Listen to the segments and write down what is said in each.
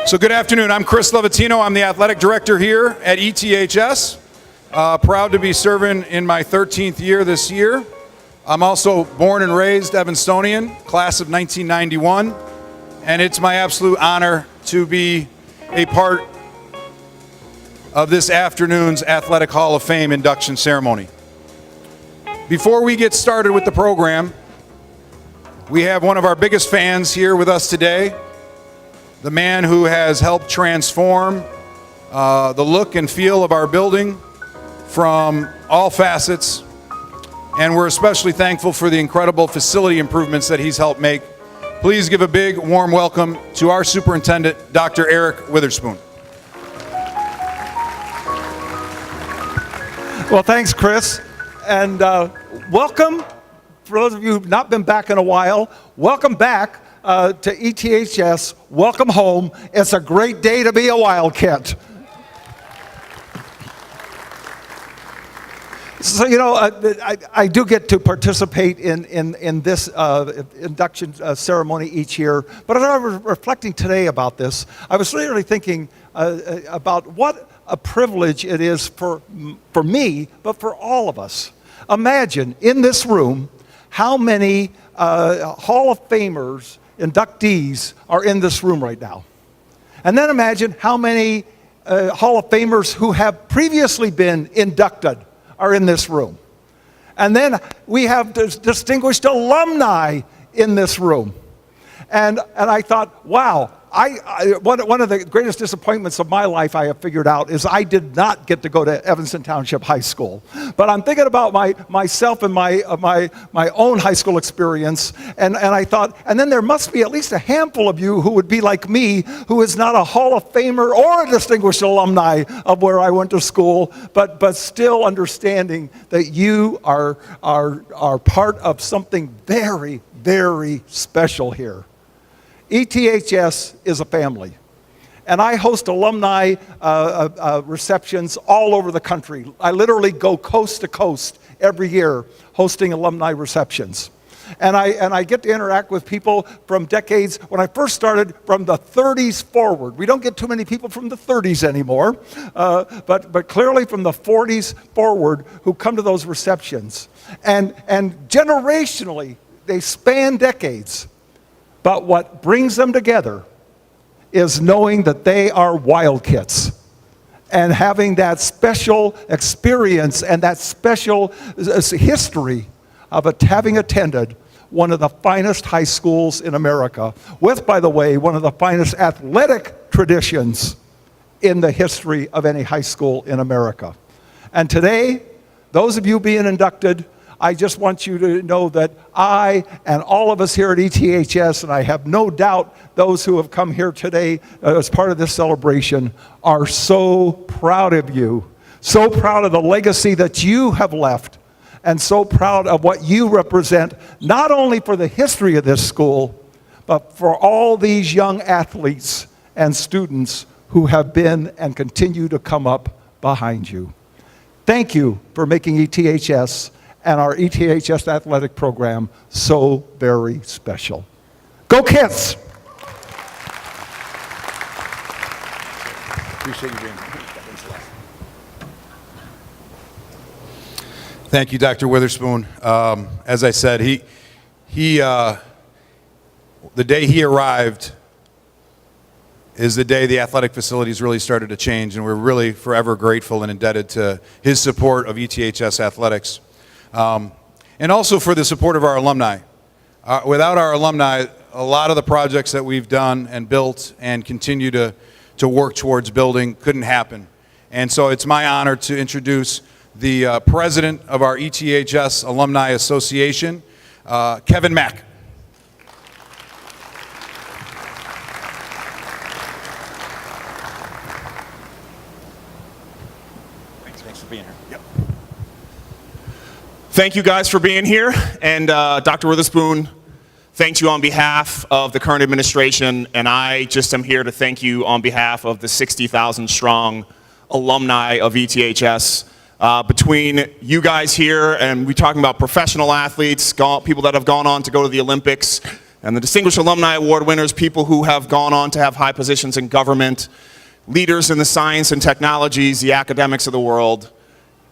So good afternoon. I'm Chris Levatino. I'm the athletic director here at ETHS. Proud to be serving in my 13th year this year. I'm also born and raised Evanstonian, class of 1991, and it's my absolute honor to be a part of this afternoon's Athletic Hall of Fame induction ceremony. Before we get started with the program, we have one of our biggest fans here with us today, the man who has helped transform the look and feel of our building from all facets, and we're especially thankful for the incredible facility improvements that he's helped make. Please give a big, warm welcome to our superintendent, Dr. Eric Witherspoon. Well, thanks, Chris, and welcome. For those of you who've not been back in a while, welcome back to ETHS. Welcome home. It's a great day to be a Wildcat. So, you know, I do get to participate in this induction ceremony each year, but as I was reflecting today about this, I was really thinking about what a privilege it is for me, but for all of us. Imagine in this room how many Hall of Famers, inductees are in this room right now. And then imagine how many Hall of Famers who have previously been inducted are in this room. And then we have distinguished alumni in this room. And I thought, wow, one of the greatest disappointments of my life I have figured out is I did not get to go to Evanston Township High School. But I'm thinking about myself and my own high school experience, and I thought, and then there must be at least a handful of you who would be like me, who is not a Hall of Famer or a distinguished alumni of where I went to school, but still understanding that you are part of something very, very special here. ETHS is a family, and I host alumni receptions all over the country. I literally go coast to coast every year hosting alumni receptions. And I get to interact with people from decades, when I first started, from the 30s forward. We don't get too many people from the 30s anymore, but clearly from the 40s forward who come to those receptions. And generationally, they span decades. But what brings them together is knowing that they are Wildcats and having that special experience and that special history of having attended one of the finest high schools in America, with, by the way, one of the finest athletic traditions in the history of any high school in America. And today, those of you being inducted, I just want you to know that I and all of us here at ETHS, and I have no doubt those who have come here today as part of this celebration, are so proud of you, so proud of the legacy that you have left, and so proud of what you represent, not only for the history of this school, but for all these young athletes and students who have been and continue to come up behind you. Thank you for making ETHS and our ETHS athletic program so very special. Go Cats! Appreciate you being here. Thank you, Dr. Witherspoon. As I said, the day he arrived is the day the athletic facilities really started to change, and we're really forever grateful and indebted to his support of ETHS athletics. And also for the support of our alumni. Without our alumni, a lot of the projects that we've done and built and continue to work towards building couldn't happen. And so it's my honor to introduce the president of our ETHS Alumni Association, Kevin Mack. Thanks for being here. Yep. Thank you guys for being here, and Dr. Witherspoon, thanks you on behalf of the current administration, and I just am here to thank you on behalf of the 60,000 strong alumni of ETHS. Between you guys here, and we're talking about professional athletes, people that have gone on to go to the Olympics, And the Distinguished Alumni Award winners, people who have gone on to have high positions in government, leaders in the science and technologies, the academics of the world,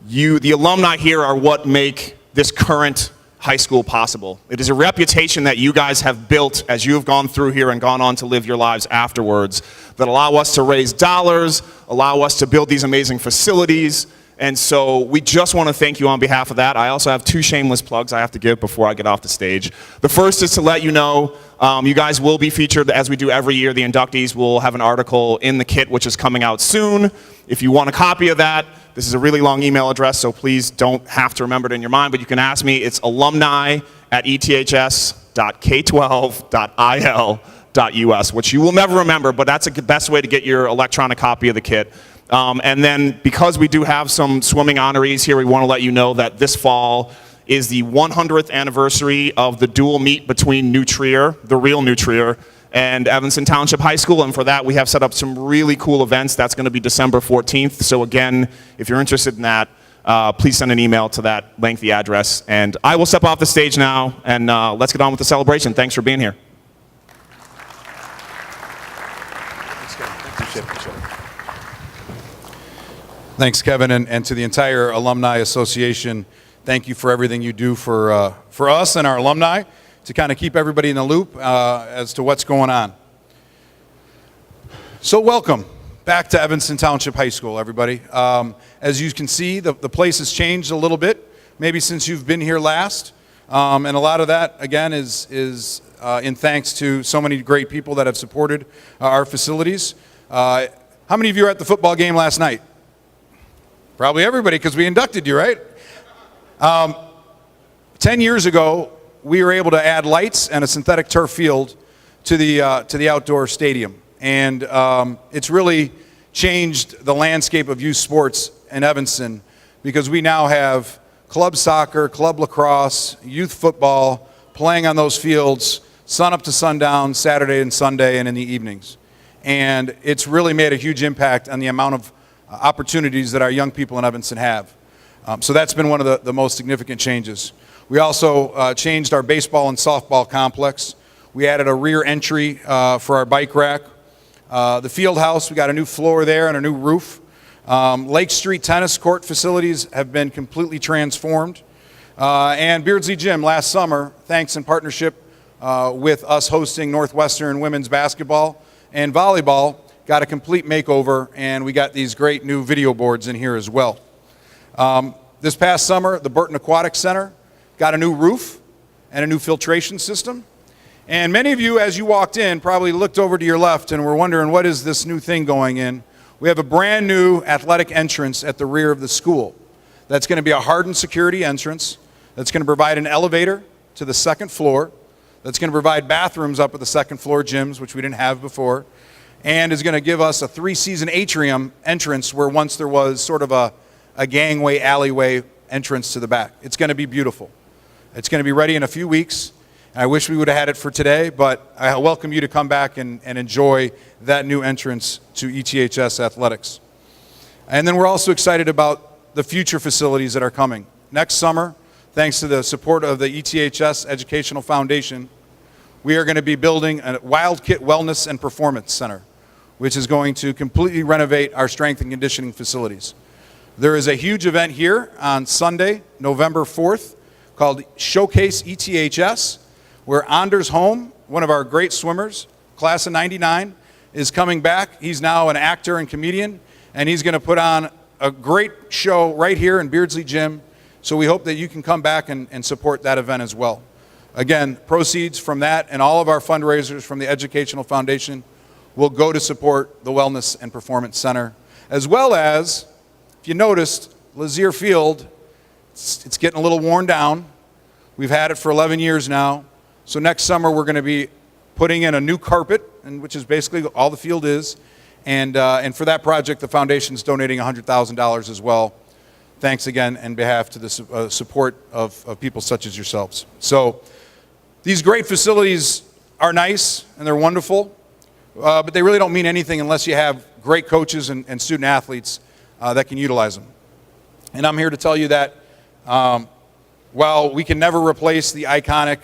the alumni here are what make this current high school possible. It is a reputation that you guys have built as you have gone through here and gone on to live your lives afterwards that allow us to raise dollars, allow us to build these amazing facilities. And so we just want to thank you on behalf of that. I also have 2 shameless plugs I have to give before I get off the stage. The first is to let you know you guys will be featured as we do every year. The inductees will have an article in the kit which is coming out soon. If you want a copy of that, this is a really long email address, so please don't have to remember it in your mind, but you can ask me. It's alumni@eths.k12.il.us, which you will never remember, but that's the best way to get your electronic copy of the kit. And then because we do have some swimming honorees here, we want to let you know that this fall is the 100th anniversary of the dual meet between New Trier, the real New Trier, and Evanston Township High School. And for that, we have set up some really cool events. That's going to be December 14th. So again, if you're interested in that, please send an email to that lengthy address. And I will step off the stage now, and let's get on with the celebration. Thanks for being here. Thanks, Kevin, and to the entire Alumni Association, thank you for everything you do for us and our alumni to kind of keep everybody in the loop as to what's going on. So welcome back to Evanston Township High School, everybody. As you can see, the place has changed a little bit, maybe since you've been here last. And a lot of that, again, is in thanks to so many great people that have supported our facilities. How many of you were at the football game last night? Probably everybody, because we inducted you, right? 10 years ago, we were able to add lights and a synthetic turf field to the outdoor stadium. And it's really changed the landscape of youth sports in Evanston because we now have club soccer, club lacrosse, youth football playing on those fields sun up to sundown, Saturday and Sunday, and in the evenings. And it's really made a huge impact on the amount of opportunities that our young people in Evanston have. So that's been one of the most significant changes. We also changed our baseball and softball complex. We added a rear entry for our bike rack. The field house, we got a new floor there and a new roof. Lake Street tennis court facilities have been completely transformed. And Beardsley Gym last summer, thanks in partnership with us hosting Northwestern women's basketball and volleyball, got a complete makeover, and we got these great new video boards in here as well. This past summer, the Burton Aquatic Center got a new roof and a new filtration system. And many of you, as you walked in, probably looked over to your left and were wondering, what is this new thing going in? We have a brand new athletic entrance at the rear of the school. That's going to be a hardened security entrance. That's going to provide an elevator to the second floor. That's going to provide bathrooms up at the second floor gyms, which we didn't have before. And is going to give us a 3-season atrium entrance where once there was sort of a gangway, alleyway entrance to the back. It's going to be beautiful. It's going to be ready in a few weeks. I wish we would have had it for today, but I welcome you to come back and enjoy that new entrance to ETHS athletics. And then we're also excited about the future facilities that are coming. Next summer, thanks to the support of the ETHS Educational Foundation, we are going to be building a Wild Kit Wellness and Performance Center, which is going to completely renovate our strength and conditioning facilities. There is a huge event here on Sunday, November 4th, called Showcase ETHS, where Anders Holm, one of our great swimmers, class of '99, is coming back. He's now an actor and comedian, and he's going to put on a great show right here in Beardsley Gym. So we hope that you can come back and support that event as well. Again, proceeds from that and all of our fundraisers from the Educational Foundation will go to support the Wellness and Performance Center, as well as, if you noticed, Lazier Field, it's getting a little worn down. We've had it for 11 years now. So next summer we're going to be putting in a new carpet, which is basically all the field is. And for that project, the foundation's donating $100,000 as well. Thanks again on behalf to the support of people such as yourselves. So these great facilities are nice and they're wonderful, but they really don't mean anything unless you have great coaches and student athletes that can utilize them. And I'm here to tell you that while we can never replace the iconic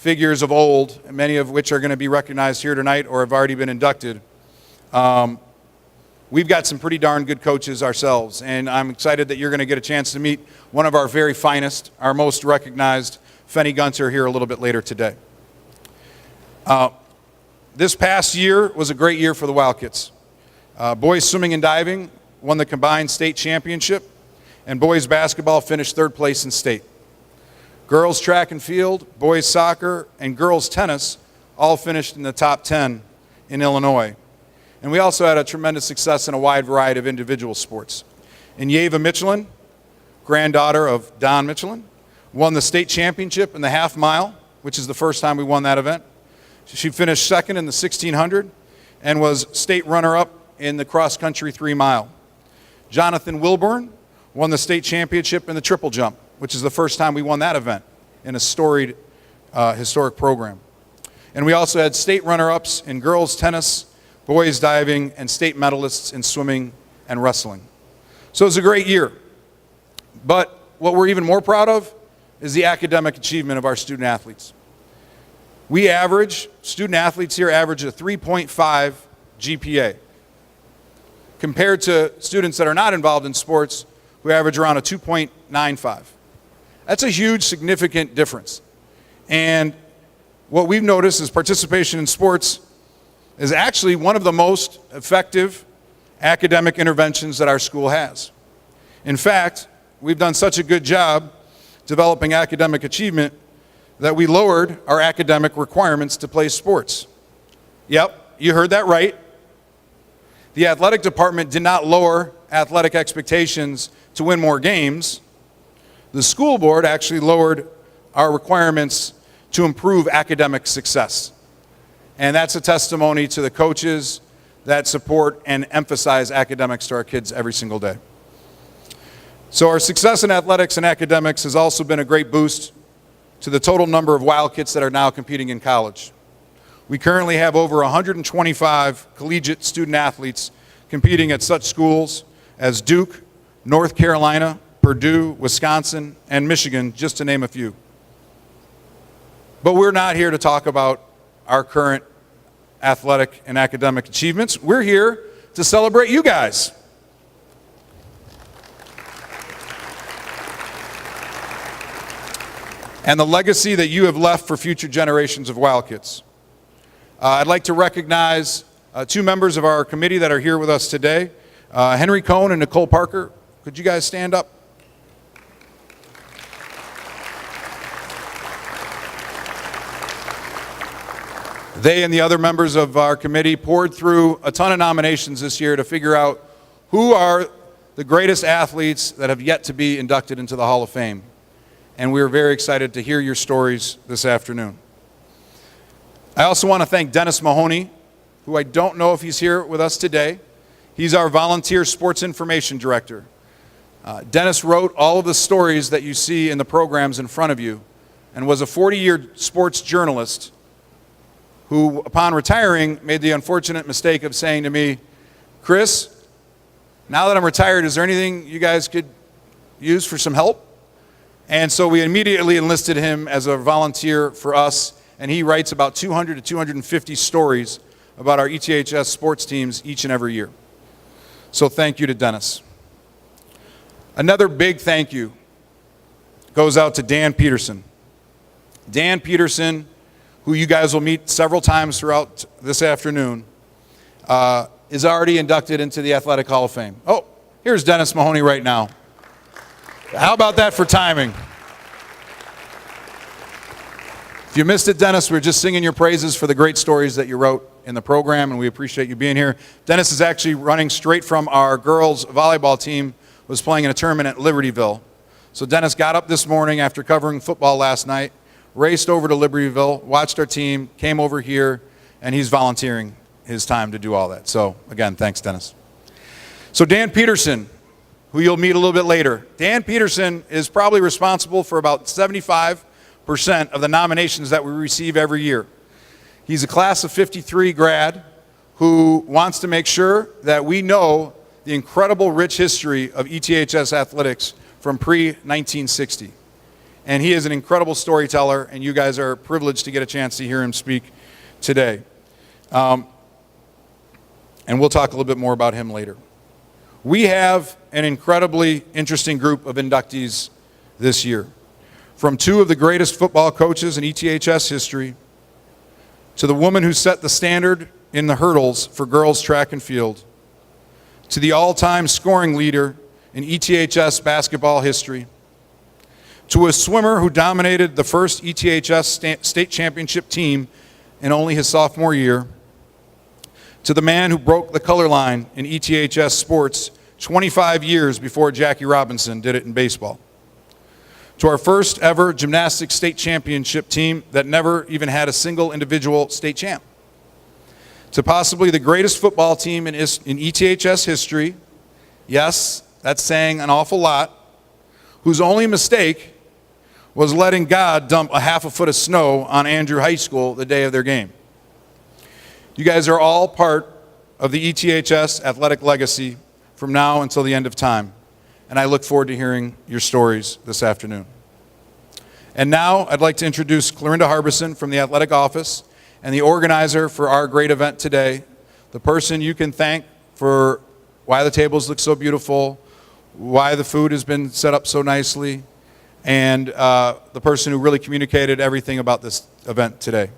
figures of old, many of which are going to be recognized here tonight or have already been inducted. We've got some pretty darn good coaches ourselves, and I'm excited that you're going to get a chance to meet one of our very finest, our most recognized, Fenny Gunter, here a little bit later today. This past year was a great year for the Wildcats. Boys swimming and diving won the combined state championship, and boys basketball finished third place in state. Girls track and field, boys soccer, and girls tennis all finished in the top 10 in Illinois. And we also had a tremendous success in a wide variety of individual sports. And Yeva Michelin, granddaughter of Don Michelin, won the state championship in the half mile, which is the first time we won that event. She finished second in the 1600 and was state runner-up in the cross-country 3 mile. Jonathan Wilburn won the state championship in the triple jump, which is the first time we won that event in a storied historic program. And we also had state runner-ups in girls tennis, boys diving, and state medalists in swimming and wrestling. So it was a great year. But what we're even more proud of is the academic achievement of our student athletes. Student athletes here average a 3.5 GPA, compared to students that are not involved in sports who average around a 2.95. That's a huge, significant difference. And what we've noticed is participation in sports is actually one of the most effective academic interventions that our school has. In fact, we've done such a good job developing academic achievement that we lowered our academic requirements to play sports. Yep, you heard that right. The athletic department did not lower athletic expectations to win more games. The school board actually lowered our requirements to improve academic success. And that's a testimony to the coaches that support and emphasize academics to our kids every single day. So our success in athletics and academics has also been a great boost to the total number of Wildcats that are now competing in college. We currently have over 125 collegiate student athletes competing at such schools as Duke, North Carolina, Purdue, Wisconsin, and Michigan, just to name a few. But we're not here to talk about our current athletic and academic achievements. We're here to celebrate you guys. And the legacy that you have left for future generations of Wildcats. I'd like to recognize 2 members of our committee that are here with us today. Henry Cohn and Nicole Parker. Could you guys stand up? They and the other members of our committee poured through a ton of nominations this year to figure out who are the greatest athletes that have yet to be inducted into the Hall of Fame. And we are very excited to hear your stories this afternoon. I also want to thank Dennis Mahoney, who I don't know if he's here with us today. He's our volunteer sports information director. Dennis wrote all of the stories that you see in the programs in front of you and was a 40-year sports journalist who, upon retiring, made the unfortunate mistake of saying to me, "Chris, now that I'm retired, is there anything you guys could use for some help?" And so we immediately enlisted him as a volunteer for us, and he writes about 200 to 250 stories about our ETHS sports teams each and every year. So thank you to Dennis. Another big thank you goes out to Dan Peterson. Dan Peterson, who you guys will meet several times throughout this afternoon, is already inducted into the Athletic Hall of Fame. Oh, here's Dennis Mahoney right now. How about that for timing? If you missed it, Dennis, we're just singing your praises for the great stories that you wrote in the program, and we appreciate you being here. Dennis is actually running straight from our girls volleyball team, was playing in a tournament at Libertyville. So Dennis got up this morning after covering football last night, raced over to Libertyville, watched our team, came over here, and he's volunteering his time to do all that. So again, thanks, Dennis. So Dan Peterson, who you'll meet a little bit later. Dan Peterson is probably responsible for about 75% of the nominations that we receive every year. He's a class of 53 grad who wants to make sure that we know the incredible rich history of ETHS athletics from pre-1960. and he is an incredible storyteller, and you guys are privileged to get a chance to hear him speak today. And we'll talk a little bit more about him later. We have an incredibly interesting group of inductees this year. From two of the greatest football coaches in ETHS history, to the woman who set the standard in the hurdles for girls track and field, to the all-time scoring leader in ETHS basketball history, to a swimmer who dominated the first ETHS state championship team in only his sophomore year, to the man who broke the color line in ETHS sports 25 years before Jackie Robinson did it in baseball, to our first ever gymnastics state championship team that never even had a single individual state champ, to possibly the greatest football team in ETHS history, yes, that's saying an awful lot, whose only mistake was letting God dump a half a foot of snow on Andrew High School the day of their game. You guys are all part of the ETHS athletic legacy from now until the end of time, and I look forward to hearing your stories this afternoon. And now I'd like to introduce Clorinda Harbison from the athletic office and the organizer for our great event today, the person you can thank for why the tables look so beautiful, why the food has been set up so nicely, and the person who really communicated everything about this event today.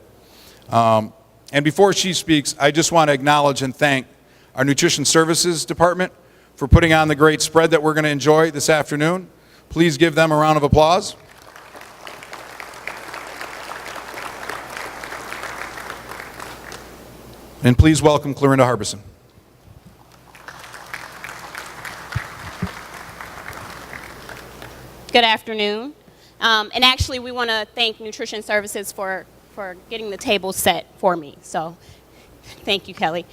And before she speaks, I just want to acknowledge and thank our Nutrition Services Department for putting on the great spread that we're going to enjoy this afternoon. Please give them a round of applause. And please welcome Clorinda Harbison. Good afternoon. And actually, we want to thank Nutrition Services for getting the table set for me. So thank you, Kelly.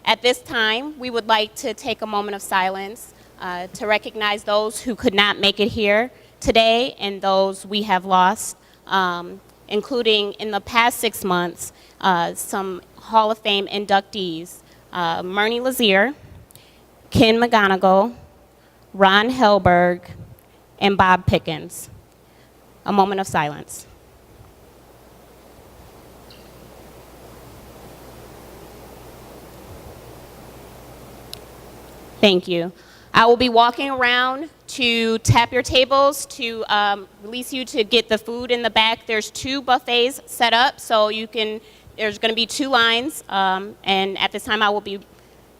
At this time, we would like to take a moment of silence to recognize those who could not make it here today and those we have lost, including in the past 6 months, some Hall of Fame inductees, Myrnie Lazier, Ken McGonigal, Ron Helberg, and Bob Pickens. A moment of silence. Thank you. I will be walking around to tap your tables to release you to get the food in the back. There's 2 buffets set up, so there's going to be 2 lines, and at this time I will be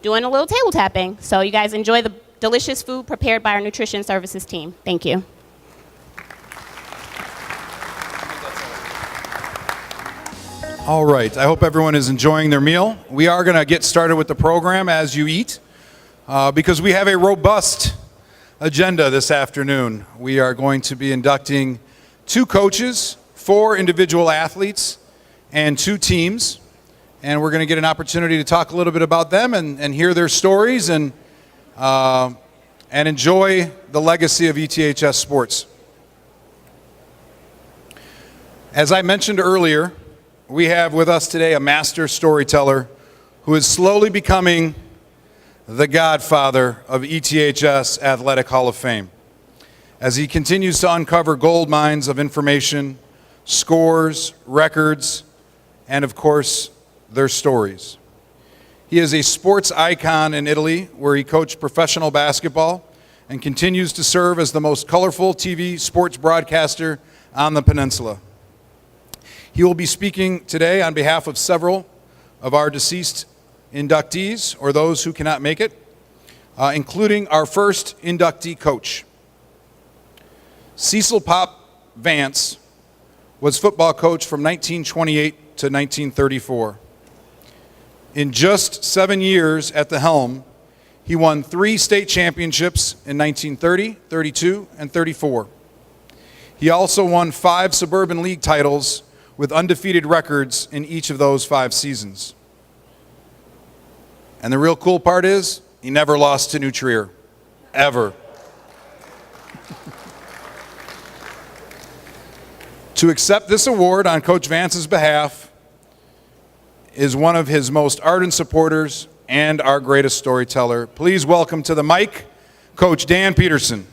doing a little table tapping. So you guys enjoy the delicious food prepared by our Nutrition Services team. Thank you. All right, I hope everyone is enjoying their meal. We are going to get started with the program as you eat, because we have a robust agenda this afternoon. We are going to be inducting 2 coaches, 4 individual athletes, and 2 teams. And we're going to get an opportunity to talk a little bit about them and hear their stories and enjoy the legacy of ETHS sports. As I mentioned earlier, we have with us today a master storyteller who is slowly becoming the godfather of ETHS Athletic Hall of Fame, as he continues to uncover gold mines of information, scores, records, and of course, their stories. He is a sports icon in Italy, where he coached professional basketball and continues to serve as the most colorful TV sports broadcaster on the peninsula. He will be speaking today on behalf of several of our deceased inductees, or those who cannot make it, including our first inductee coach. Cecil Pop Vance was football coach from 1928 to 1934. In just 7 years at the helm, he won 3 state championships in 1930, 32, and 34. He also won 5 Suburban League titles with undefeated records in each of those 5 seasons. And the real cool part is, he never lost to New Trier, ever. To accept this award on Coach Vance's behalf is one of his most ardent supporters and our greatest storyteller. Please welcome to the mic, Coach Dan Peterson.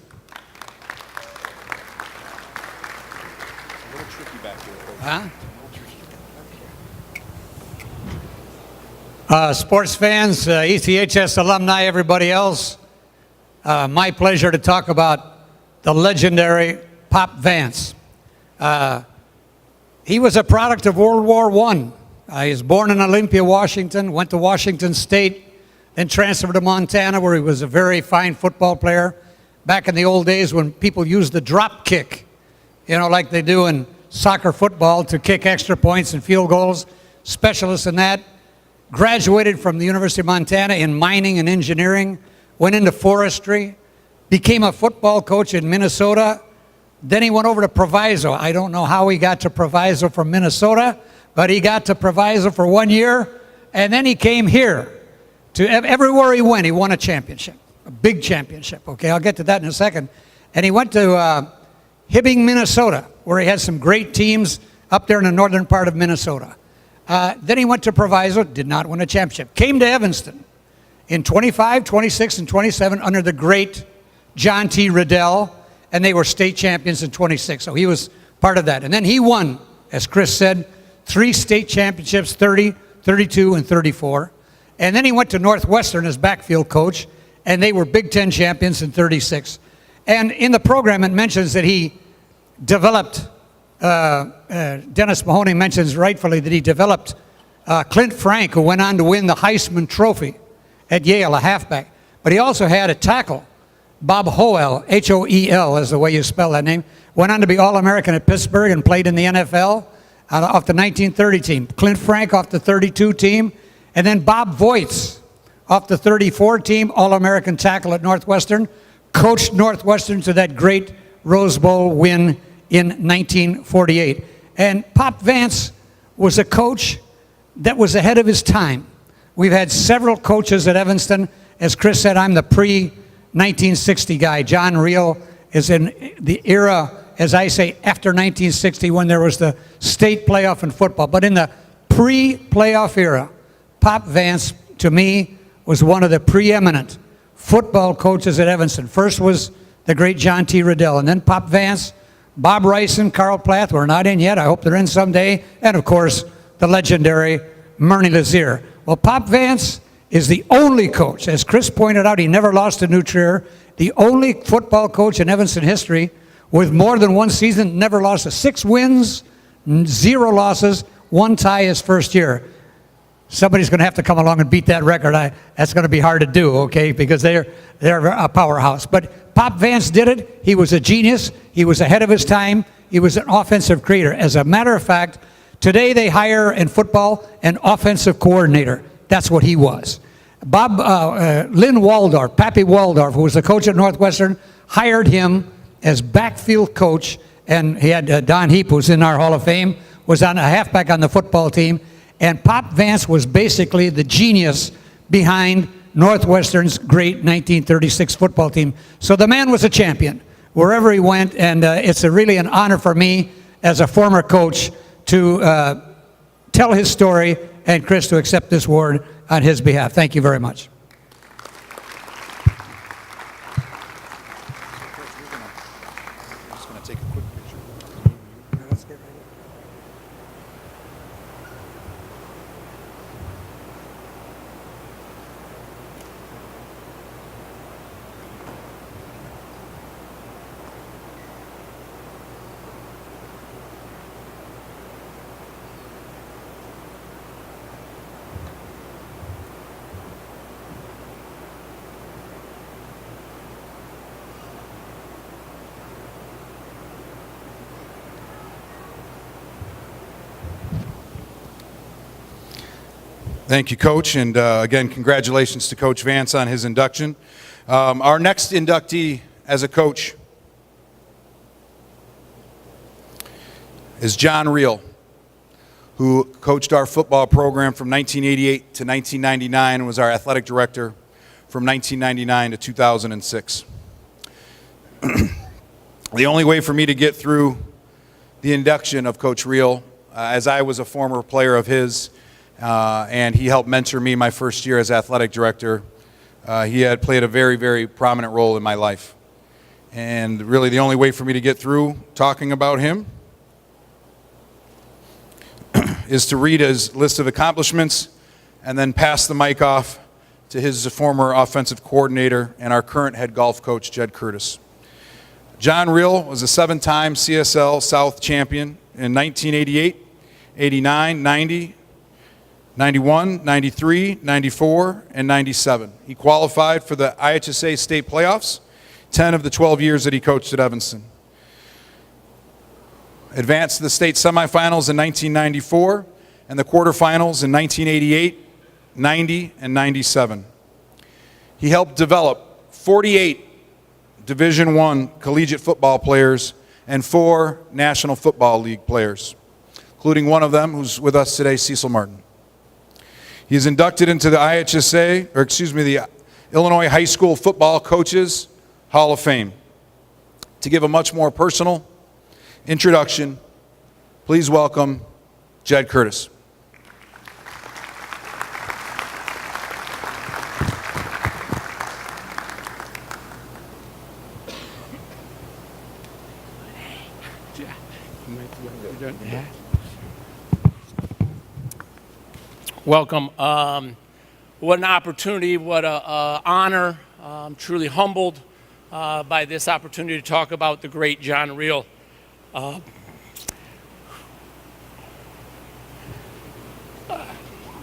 Sports fans, ETHS alumni, everybody else, my pleasure to talk about the legendary Pop Vance. He was a product of World War I. He was born in Olympia, Washington, went to Washington State, then transferred to Montana, where he was a very fine football player. Back in the old days when people used the drop kick, you know, like they do in soccer football to kick extra points and field goals, specialist in that. Graduated from the University of Montana in mining and engineering, went into forestry, became a football coach in Minnesota. Then he went over to Proviso. I don't know how he got to Proviso from Minnesota, but he got to Proviso for 1 year, and then he came here. Everywhere he went, he won a championship, a big championship. Okay, I'll get to that in a second. And he went to Hibbing, Minnesota, where he had some great teams up there in the northern part of Minnesota. Then he went to Proviso, did not win a championship. Came to Evanston in 25, 26, and 27 under the great John T. Riddell, and they were state champions in 26. So he was part of that. And then he won, as Chris said, 3 state championships, 30, 32, and 34. And then he went to Northwestern as backfield coach, and they were Big Ten champions in 36. And in the program, it mentions that he developed Dennis Mahoney mentions rightfully that he developed Clint Frank, who went on to win the Heisman Trophy at Yale, a halfback. But he also had a tackle, Bob Hoel, H-O-E-L is the way you spell that name, went on to be All-American at Pittsburgh and played in the NFL off the 1930 team. Clint Frank off the 32 team, and then Bob Voits off the 34 team, All-American tackle at Northwestern, coached Northwestern to that great Rose Bowl win in 1948. And Pop Vance was a coach that was ahead of his time. We've had several coaches at Evanston. As Chris said, I'm the pre-1960 guy. John Reel is in the era, as I say, after 1960 when there was the state playoff in football. But in the pre-playoff era, Pop Vance, to me, was one of the preeminent football coaches at Evanston. First was the great John T. Riddell, and then Pop Vance, Bob Rice and Carl Plath were not in yet. I hope they're in someday. And, of course, the legendary Myrnie Lazier. Well, Pop Vance is the only coach, as Chris pointed out, he never lost to New Trier, the only football coach in Evanston history with more than one season, never lost a 6 wins, 0 losses, 1 tie his first year. Somebody's going to have to come along and beat that record. That's going to be hard to do, okay, because they're a powerhouse. But Pop Vance did it. He was a genius. He was ahead of his time. He was an offensive creator. As a matter of fact, today they hire in football an offensive coordinator. That's what he was. Lynn Waldorf, Pappy Waldorf, who was the coach at Northwestern, hired him as backfield coach, and he had Don Heap, who's in our Hall of Fame, was on a halfback on the football team. And Pop Vance was basically the genius behind Northwestern's great 1936 football team. So the man was a champion wherever he went, and it's really an honor for me as a former coach to tell his story and Chris to accept this award on his behalf. Thank you very much. Thank you, Coach, and again, congratulations to Coach Vance on his induction. Our next inductee as a coach is John Reel, who coached our football program from 1988 to 1999 and was our athletic director from 1999 to 2006. The only way for me to get through the induction of Coach Reel, as I was a former player of his, and he helped mentor me my first year as athletic director. He had played a very, very prominent role in my life. And really the only way for me to get through talking about him is to read his list of accomplishments and then pass the mic off to his former offensive coordinator and our current head golf coach, Jed Curtis. John Reel was a 7-time CSL South champion in 1988, 89, 90, 91, 93, 94, and 97. He qualified for the IHSA state playoffs 10 of the 12 years that he coached at Evanston. Advanced to the state semifinals in 1994 and the quarterfinals in 1988, 90, and 97. He helped develop 48 Division I collegiate football players and 4 National Football League players, including one of them who's with us today, Cecil Martin. He is inducted into the the Illinois High School Football Coaches Hall of Fame. To give a much more personal introduction, please welcome Jed Curtis. Welcome. What an opportunity, what an honor. I'm truly humbled by this opportunity to talk about the great John Reel.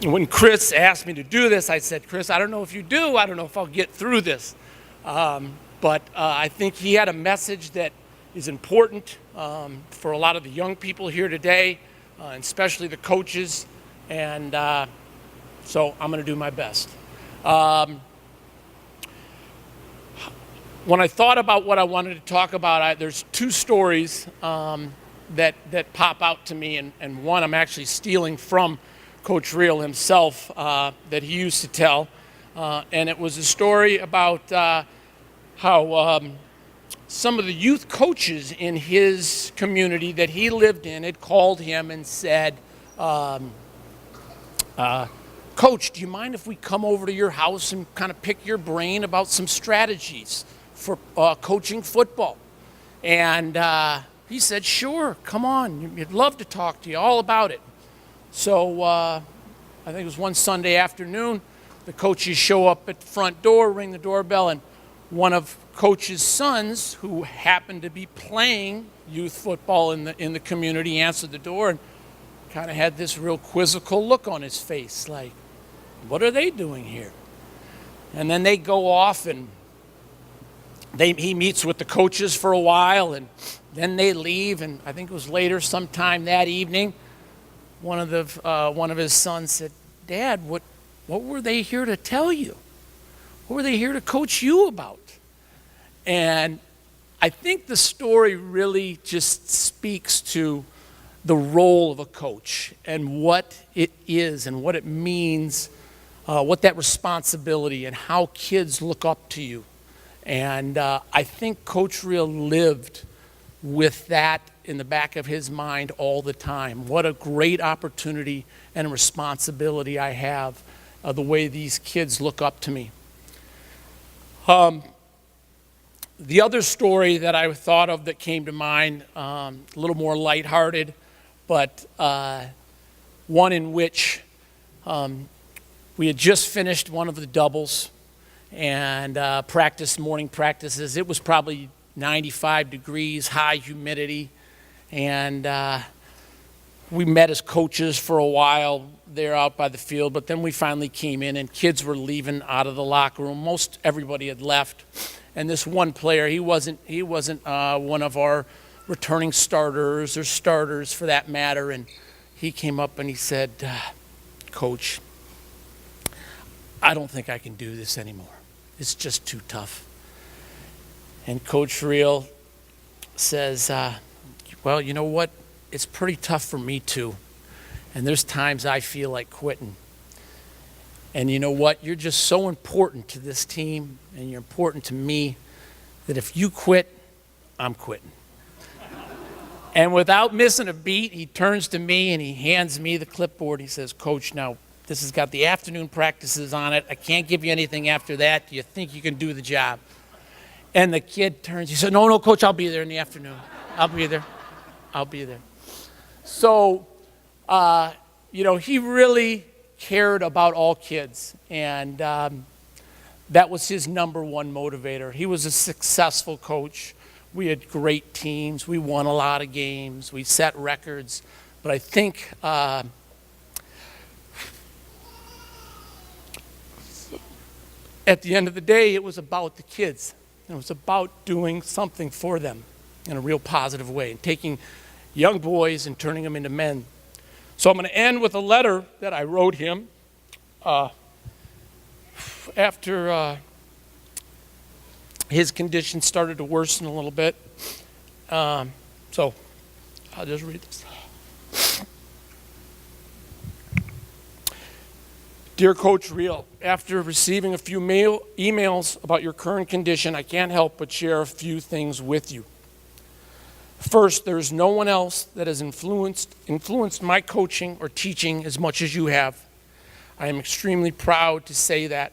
When Chris asked me to do this, I said, Chris, I don't know if you do. I don't know if I'll get through this. But I think he had a message that is important for a lot of the young people here today, and especially the coaches. And so I'm going to do my best. When I thought about what I wanted to talk about, there's 2 stories that pop out to me, and one I'm actually stealing from Coach Reel himself that he used to tell. And it was a story about how some of the youth coaches in his community that he lived in had called him and said, Coach, do you mind if we come over to your house and kind of pick your brain about some strategies for coaching football? And he said, sure, come on. We'd love to talk to you all about it. So I think it was one Sunday afternoon, the coaches show up at the front door, ring the doorbell, and one of Coach's sons, who happened to be playing youth football in the community, answered the door and kind of had this real quizzical look on his face, like, what are they doing here? And then they go off and he meets with the coaches for a while, and then they leave. And I think it was later, sometime that evening, one of his sons said, Dad, what were they here to tell you? What were they here to coach you about? And I think the story really just speaks to the role of a coach and what it is and what it means, what that responsibility and how kids look up to you. And I think Coach Reel lived with that in the back of his mind all the time. What a great opportunity and responsibility I have, the way these kids look up to me. The other story that I thought of that came to mind, a little more lighthearted, but one in which we had just finished one of the doubles and morning practices. It was probably 95 degrees, high humidity, and we met as coaches for a while there out by the field, but then we finally came in and kids were leaving out of the locker room. Most everybody had left, and this one player, he wasn't one of our returning starters or starters for that matter, and he came up and he said, Coach, I don't think I can do this anymore. It's just too tough. And Coach Reel says, well, you know what? It's pretty tough for me too. And there's times I feel like quitting. And you know what? You're just so important to this team and you're important to me that if you quit, I'm quitting. And without missing a beat, he turns to me and he hands me the clipboard. He says, Coach, now this has got the afternoon practices on it. I can't give you anything after that. Do you think you can do the job? And the kid turns, he said, no, Coach, I'll be there in the afternoon. I'll be there. So he really cared about all kids, and that was his number one motivator. He was a successful coach. We had great teams. We won a lot of games. We set records. But I think at the end of the day, it was about the kids. It was about doing something for them in a real positive way and taking young boys and turning them into men. So I'm going to end with a letter that I wrote him after his condition started to worsen a little bit. So I'll just read this. Dear Coach Reel, after receiving a few emails about your current condition, I can't help but share a few things with you. First, there's no one else that has influenced my coaching or teaching as much as you have. I am extremely proud to say that.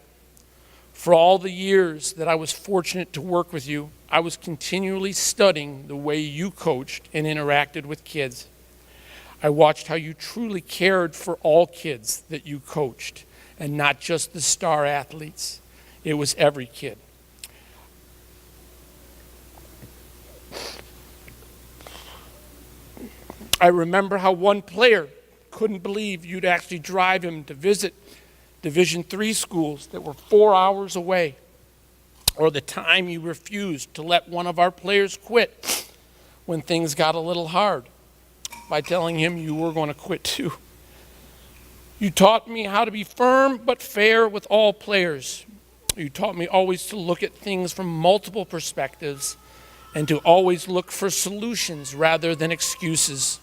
For all the years that I was fortunate to work with you, I was continually studying the way you coached and interacted with kids. I watched how you truly cared for all kids that you coached, and not just the star athletes. It was every kid. I remember how one player couldn't believe you'd actually drive him to visit Division III schools that were 4 hours away, or the time you refused to let one of our players quit when things got a little hard by telling him you were going to quit too. You taught me how to be firm but fair with all players. You taught me always to look at things from multiple perspectives and to always look for solutions rather than excuses.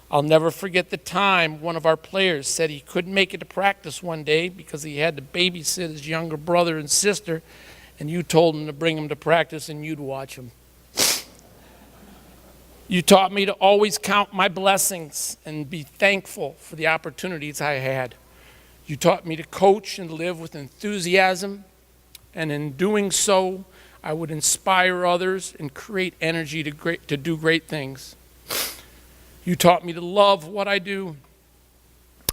I'll never forget the time one of our players said he couldn't make it to practice one day because he had to babysit his younger brother and sister, and you told him to bring him to practice and you'd watch him. You taught me to always count my blessings and be thankful for the opportunities I had. You taught me to coach and live with enthusiasm, and in doing so, I would inspire others and create energy to do great things. You taught me to love what I do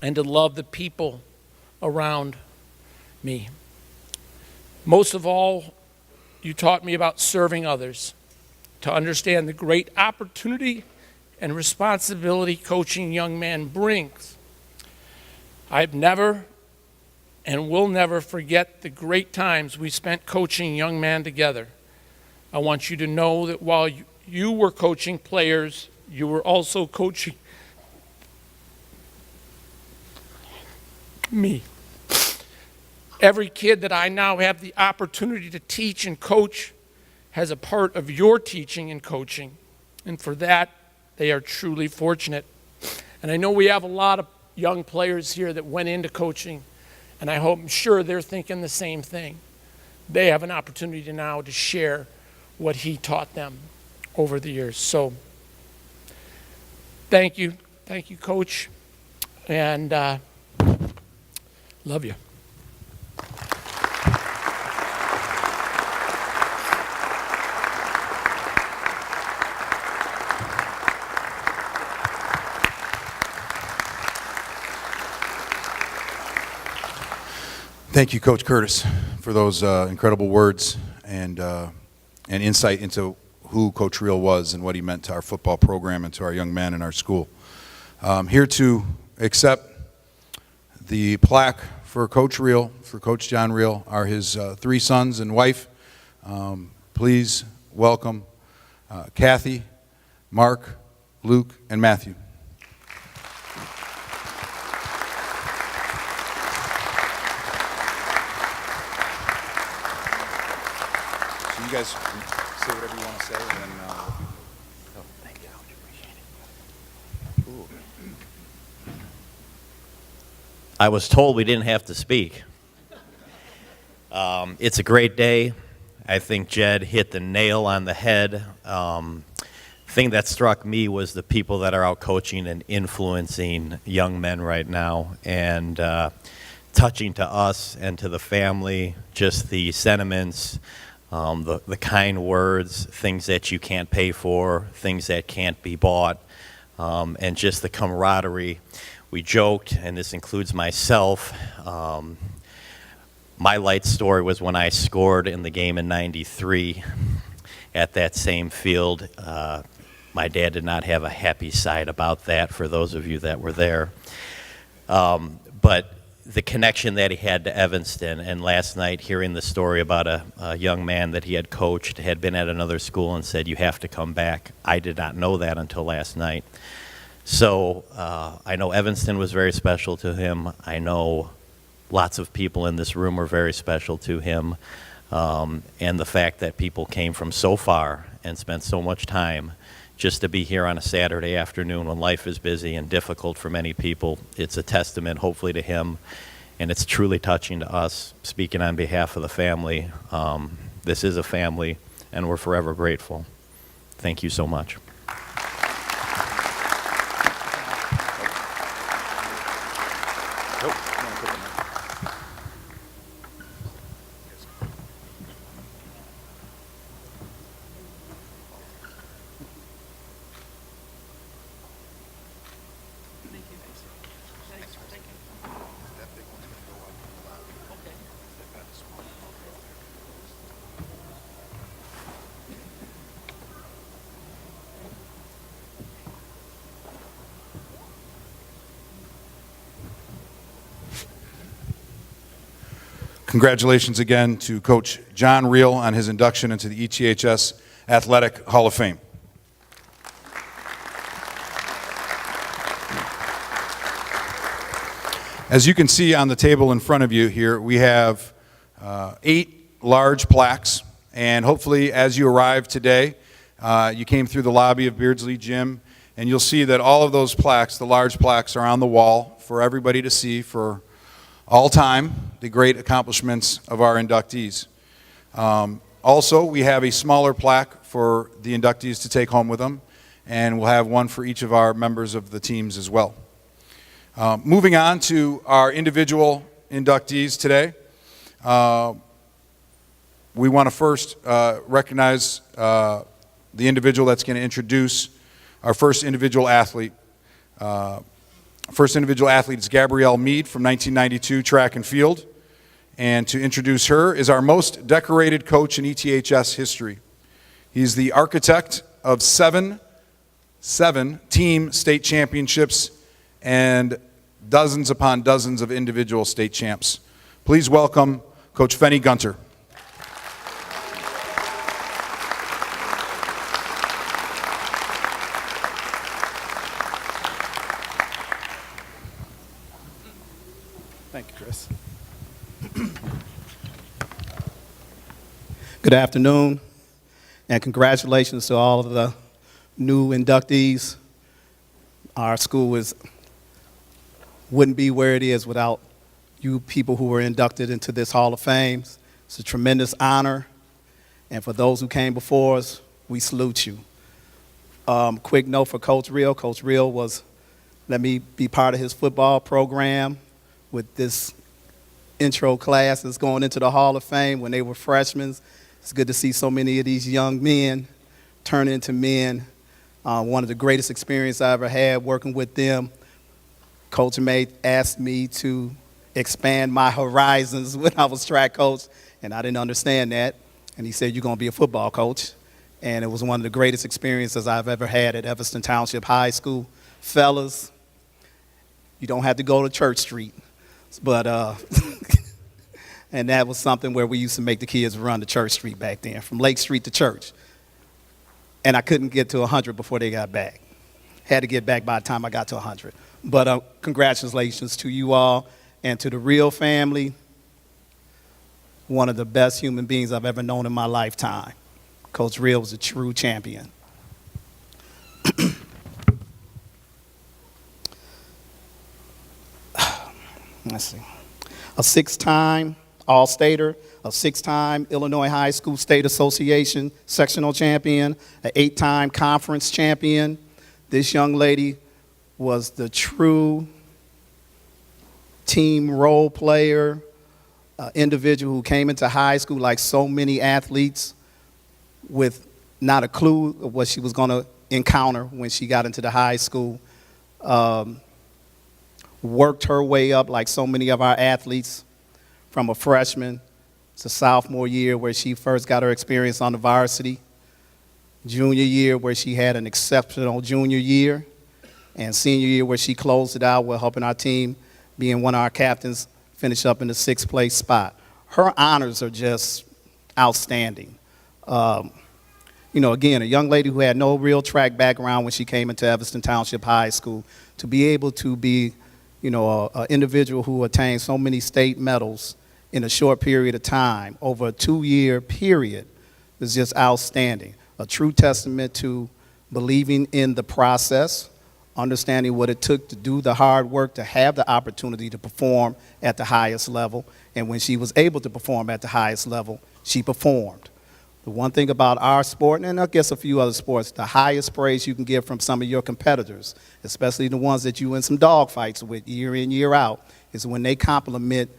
and to love the people around me. Most of all, you taught me about serving others, to understand the great opportunity and responsibility coaching young men brings. I've never and will never forget the great times we spent coaching young men together. I want you to know that while you were coaching players, you were also coaching me. Every kid that I now have the opportunity to teach and coach has a part of your teaching and coaching, and for that, they are truly fortunate. And I know we have a lot of young players here that went into coaching, and I'm sure they're thinking the same thing. They have an opportunity now to share what he taught them over the years. So, thank you, Coach, and love you. Thank you, Coach Curtis, for those incredible words and insight into who Coach Reel was and what he meant to our football program and to our young men in our school. Here to accept the plaque for Coach Reel, for Coach John Reel, are his 3 sons and wife. Please welcome Kathy, Mark, Luke, and Matthew. So you guys say whatever you want to say, and then Thank you. Appreciate it. I was told we didn't have to speak. It's a great day. I think Jed hit the nail on the head. Thing that struck me was the people that are out coaching and influencing young men right now, and touching to us and to the family, just the sentiments, the kind words, things that you can't pay for, things that can't be bought, and just the camaraderie. we joked, and this includes myself. My light story was when I scored in the game in '93 at that same field. My dad did not have a happy side about that, for those of you that were there. But the connection that he had to Evanston, and last night hearing the story about a young man that he had coached, had been at another school and said, "You have to come back." I did not know that until last night. So I know Evanston was very special to him. I know lots of people in this room were very special to him. And the fact that people came from so far and spent so much time just to be here on a Saturday afternoon when life is busy and difficult for many people, it's a testament, hopefully, to him. And it's truly touching to us, speaking on behalf of the family. This is a family, and we're forever grateful. Thank you so much. Congratulations again to Coach John Reel on his induction into the ETHS Athletic Hall of Fame. As you can see on the table in front of you here, we have 8 large plaques, and hopefully as you arrived today, you came through the lobby of Beardsley Gym, and you'll see that all of those plaques, the large plaques, are on the wall for everybody to see for all time, the great accomplishments of our inductees. Also, we have a smaller plaque for the inductees to take home with them, and we'll have one for each of our members of the teams as well. Moving on to our individual inductees today, we want to first recognize the individual that's going to introduce our first individual athlete. First individual athlete is Gabrielle Mead from 1992 track and field. And to introduce her is our most decorated coach in ETHS history. He's the architect of seven team state championships and dozens upon dozens of individual state champs. Please welcome Coach Fenny Gunter. Thank you, Chris. Good afternoon, and congratulations to all of the new inductees. Our school wouldn't be where it is without you people who were inducted into this Hall of Fame. It's a tremendous honor, and for those who came before us, we salute you. Quick note for Coach Reel. Coach Reel let me be part of his football program with this intro class that's going into the Hall of Fame when they were freshmen. It's good to see so many of these young men turn into men. One of the greatest experiences I ever had working with them. Coach May asked me to expand my horizons when I was track coach, and I didn't understand that. And he said, "You're going to be a football coach." And it was one of the greatest experiences I've ever had at Evanston Township High School. Fellas, you don't have to go to Church Street. But, and that was something where we used to make the kids run to Church Street back then, from Lake Street to church. And I couldn't get to 100 before they got back. Had to get back by the time I got to 100. But congratulations to you all and to the Reel family. One of the best human beings I've ever known in my lifetime. Coach Reel was a true champion. Let's see. A 6-time All-Stater, a 6-time Illinois High School State Association sectional champion, an 8-time conference champion. This young lady was the true team role player, individual who came into high school like so many athletes with not a clue of what she was going to encounter when she got into the high school. worked her way up like so many of our athletes from a freshman to sophomore year where she first got her experience on the varsity, junior year where she had an exceptional junior year, and senior year where she closed it out with helping our team, being one of our captains, finish up in the 6th place spot. Her honors are just outstanding. Again, a young lady who had no real track background when she came into Evanston Township High School, to be able to be, an individual who attained so many state medals in a short period of time, over a 2-year period, is just outstanding. A true testament to believing in the process, understanding what it took to do the hard work, to have the opportunity to perform at the highest level. And when she was able to perform at the highest level, she performed. The one thing about our sport, and I guess a few other sports, the highest praise you can get from some of your competitors, especially the ones that you in some dogfights with year in, year out, is when they compliment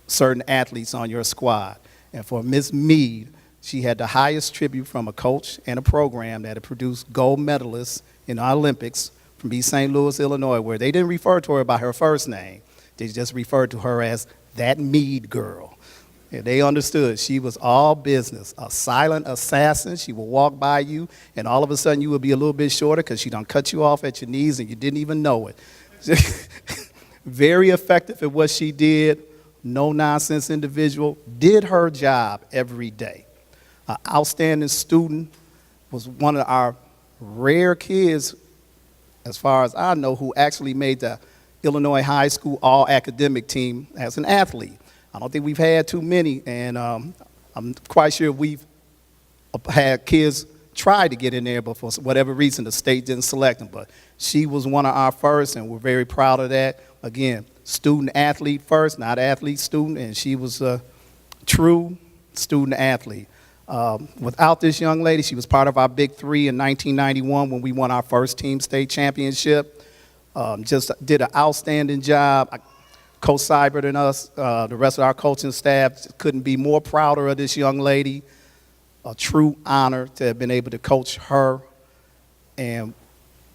certain athletes on your squad. And for Ms. Meade, she had the highest tribute from a coach and a program that had produced gold medalists in our Olympics from East St. Louis, Illinois, where they didn't refer to her by her first name. They just referred to her as that Meade girl. And they understood she was all business, a silent assassin. She would walk by you, and all of a sudden you would be a little bit shorter because she done cut you off at your knees and you didn't even know it. Very effective at what she did, no-nonsense individual, did her job every day. An outstanding student, was one of our rare kids, as far as I know, who actually made the Illinois high school all-academic team as an athlete. I don't think we've had too many, and I'm quite sure we've had kids try to get in there, but for whatever reason, the state didn't select them. But she was one of our first, and we're very proud of that. Again, student-athlete first, not athlete-student, and she was a true student-athlete. Without this young lady, she was part of our Big Three in 1991 when we won our first team state championship. Just did an outstanding job. Coach Seibert and us, the rest of our coaching staff, couldn't be more prouder of this young lady. A true honor to have been able to coach her. And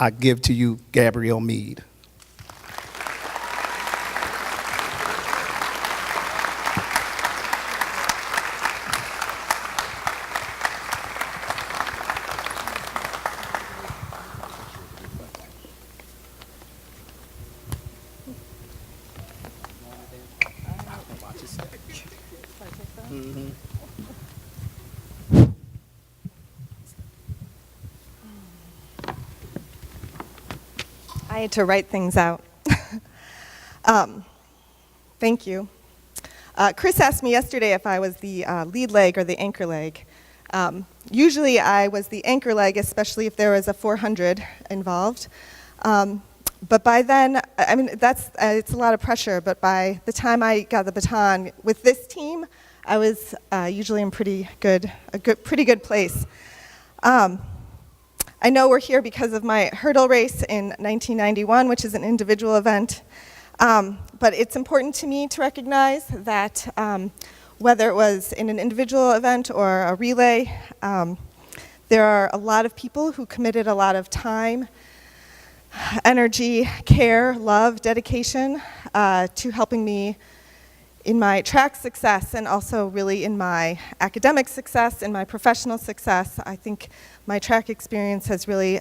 I give to you Gabrielle Meade. I had to write things out. Thank you. Chris asked me yesterday if I was the lead leg or the anchor leg. Usually I was the anchor leg, especially if there was a 400 involved. But by then, I mean, it's a lot of pressure, but by the time I got the baton with this team, I was usually in a pretty good place. I know we're here because of my hurdle race in 1991, which is an individual event. But it's important to me to recognize that whether it was in an individual event or a relay, there are a lot of people who committed a lot of time, energy, care, love, dedication to helping me in my track success and also really in my academic success, in my professional success. I think my track experience has really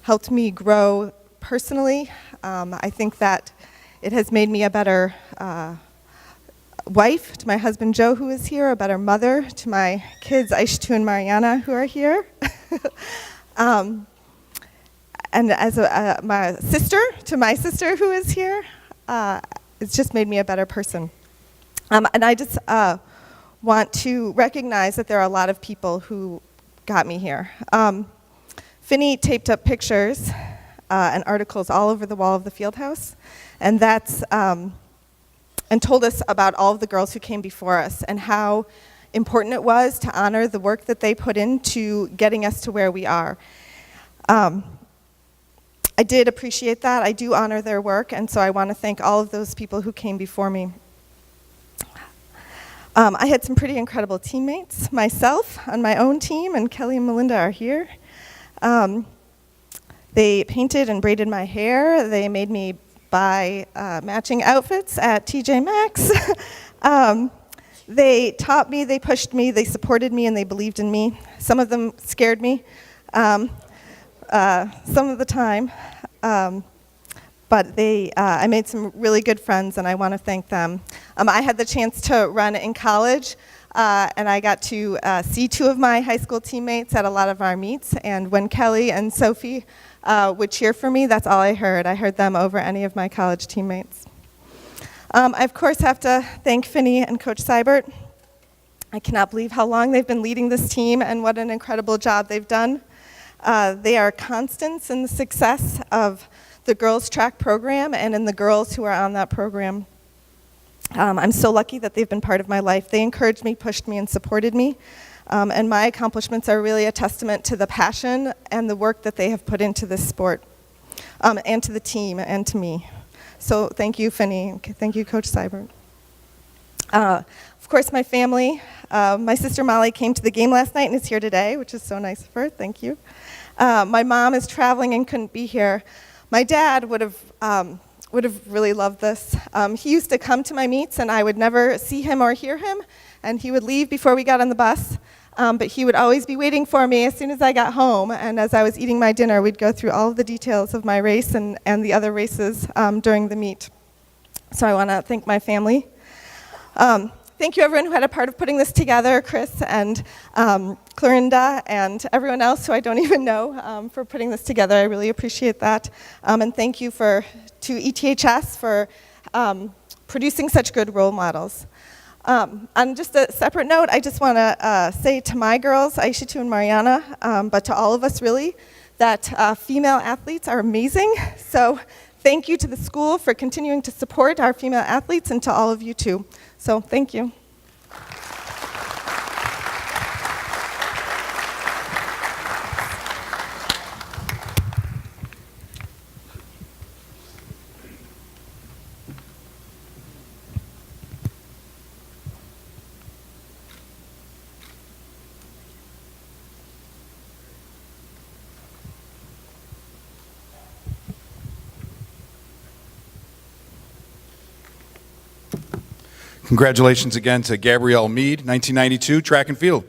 helped me grow personally. I think that it has made me a better wife to my husband Joe, who is here, a better mother to my kids Aishatu and Mariana, who are here. And as my sister to my sister, who is here, it's just made me a better person. And I just want to recognize that there are a lot of people who got me here. Finney taped up pictures and articles all over the wall of the field house, and and told us about all of the girls who came before us and how important it was to honor the work that they put into getting us to where we are. I did appreciate that. I do honor their work, and so I want to thank all of those people who came before me. I had some pretty incredible teammates myself on my own team, and Kelly and Melinda are here. They painted and braided my hair. They made me buy matching outfits at TJ Maxx. They taught me, they pushed me, they supported me, and they believed in me. Some of them scared me some of the time. But I made some really good friends, and I want to thank them. I had the chance to run in college, and I got to see two of my high school teammates at a lot of our meets. And when Kelly and Sophie would cheer for me, that's all I heard. I heard them over any of my college teammates. I, of course, have to thank Finney and Coach Seibert. I cannot believe how long they've been leading this team and what an incredible job they've done. They are constants in the success of the girls' track program and in the girls who are on that program. I'm so lucky that they've been part of my life. They encouraged me, pushed me, and supported me. And my accomplishments are really a testament to the passion and the work that they have put into this sport, and to the team and to me. So thank you, Finney. Thank you, Coach Seibert. Of course, my family. My sister Molly came to the game last night and is here today, which is so nice of her. Thank you. My mom is traveling and couldn't be here. My dad would have really loved this. He used to come to my meets, and I would never see him or hear him, and he would leave before we got on the bus. But he would always be waiting for me as soon as I got home, and as I was eating my dinner, we'd go through all of the details of my race and the other races during the meet. So I want to thank my family. Thank you, everyone who had a part of putting this together, Chris and Clorinda and everyone else who I don't even know for putting this together. I really appreciate that. And thank you to ETHS for producing such good role models. On just a separate note, I just want to say to my girls, Aisha and Mariana, but to all of us really, that female athletes are amazing. So thank you to the school for continuing to support our female athletes, and to all of you too. So thank you. Congratulations again to Gabrielle Mead, 1992, track and field.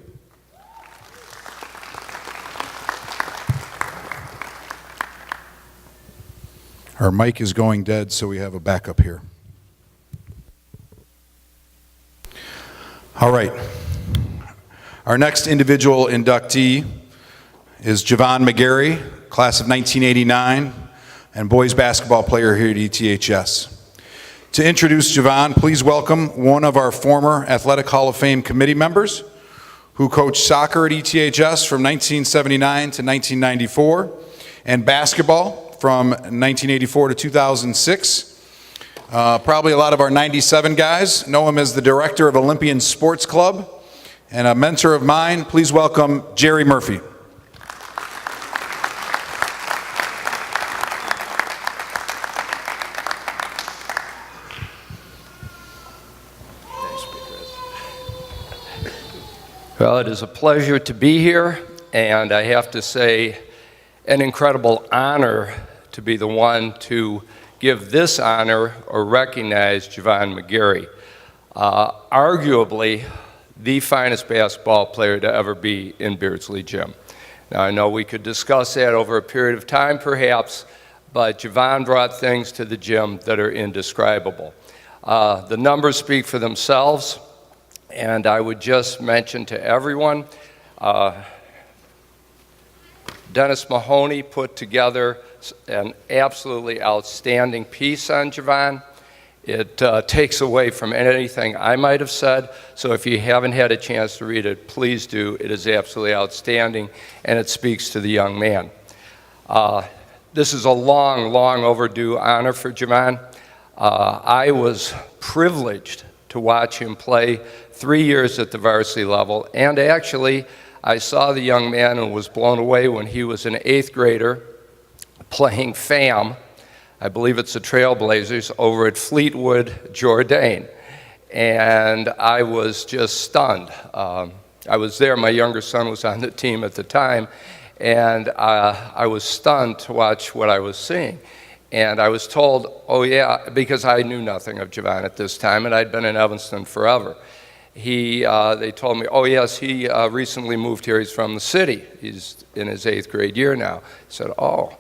Our mic is going dead, so we have a backup here. All right. Our next individual inductee is Javon McGarry, class of 1989, and boys basketball player here at ETHS. To introduce Javon, please welcome one of our former Athletic Hall of Fame committee members who coached soccer at ETHS from 1979 to 1994 and basketball from 1984 to 2006. Probably a lot of our 97 guys know him as the director of Olympian Sports Club and a mentor of mine. Please welcome Jerry Murphy. Well, it is a pleasure to be here, and I have to say, an incredible honor to be the one to give this honor or recognize Javon McGarry, arguably the finest basketball player to ever be in Beardsley Gym. Now, I know we could discuss that over a period of time, perhaps, but Javon brought things to the gym that are indescribable. The numbers speak for themselves. And I would just mention to everyone, Dennis Mahoney put together an absolutely outstanding piece on Javon. It takes away from anything I might have said, so if you haven't had a chance to read it, please do. It is absolutely outstanding, and it speaks to the young man. This is a long, long overdue honor for Javon. I was privileged to watch him play 3 years at the varsity level, and actually I saw the young man and was blown away when he was an 8th grader playing FAM, I believe it's the Trailblazers, over at Fleetwood, Jourdain, and I was just stunned. I was there, my younger son was on the team at the time, and I was stunned to watch what I was seeing. And I was told, oh yeah, because I knew nothing of Javon at this time, and I'd been in Evanston forever. They told me, oh yes, he recently moved here. He's from the city. He's in his 8th grade year now. I said, oh.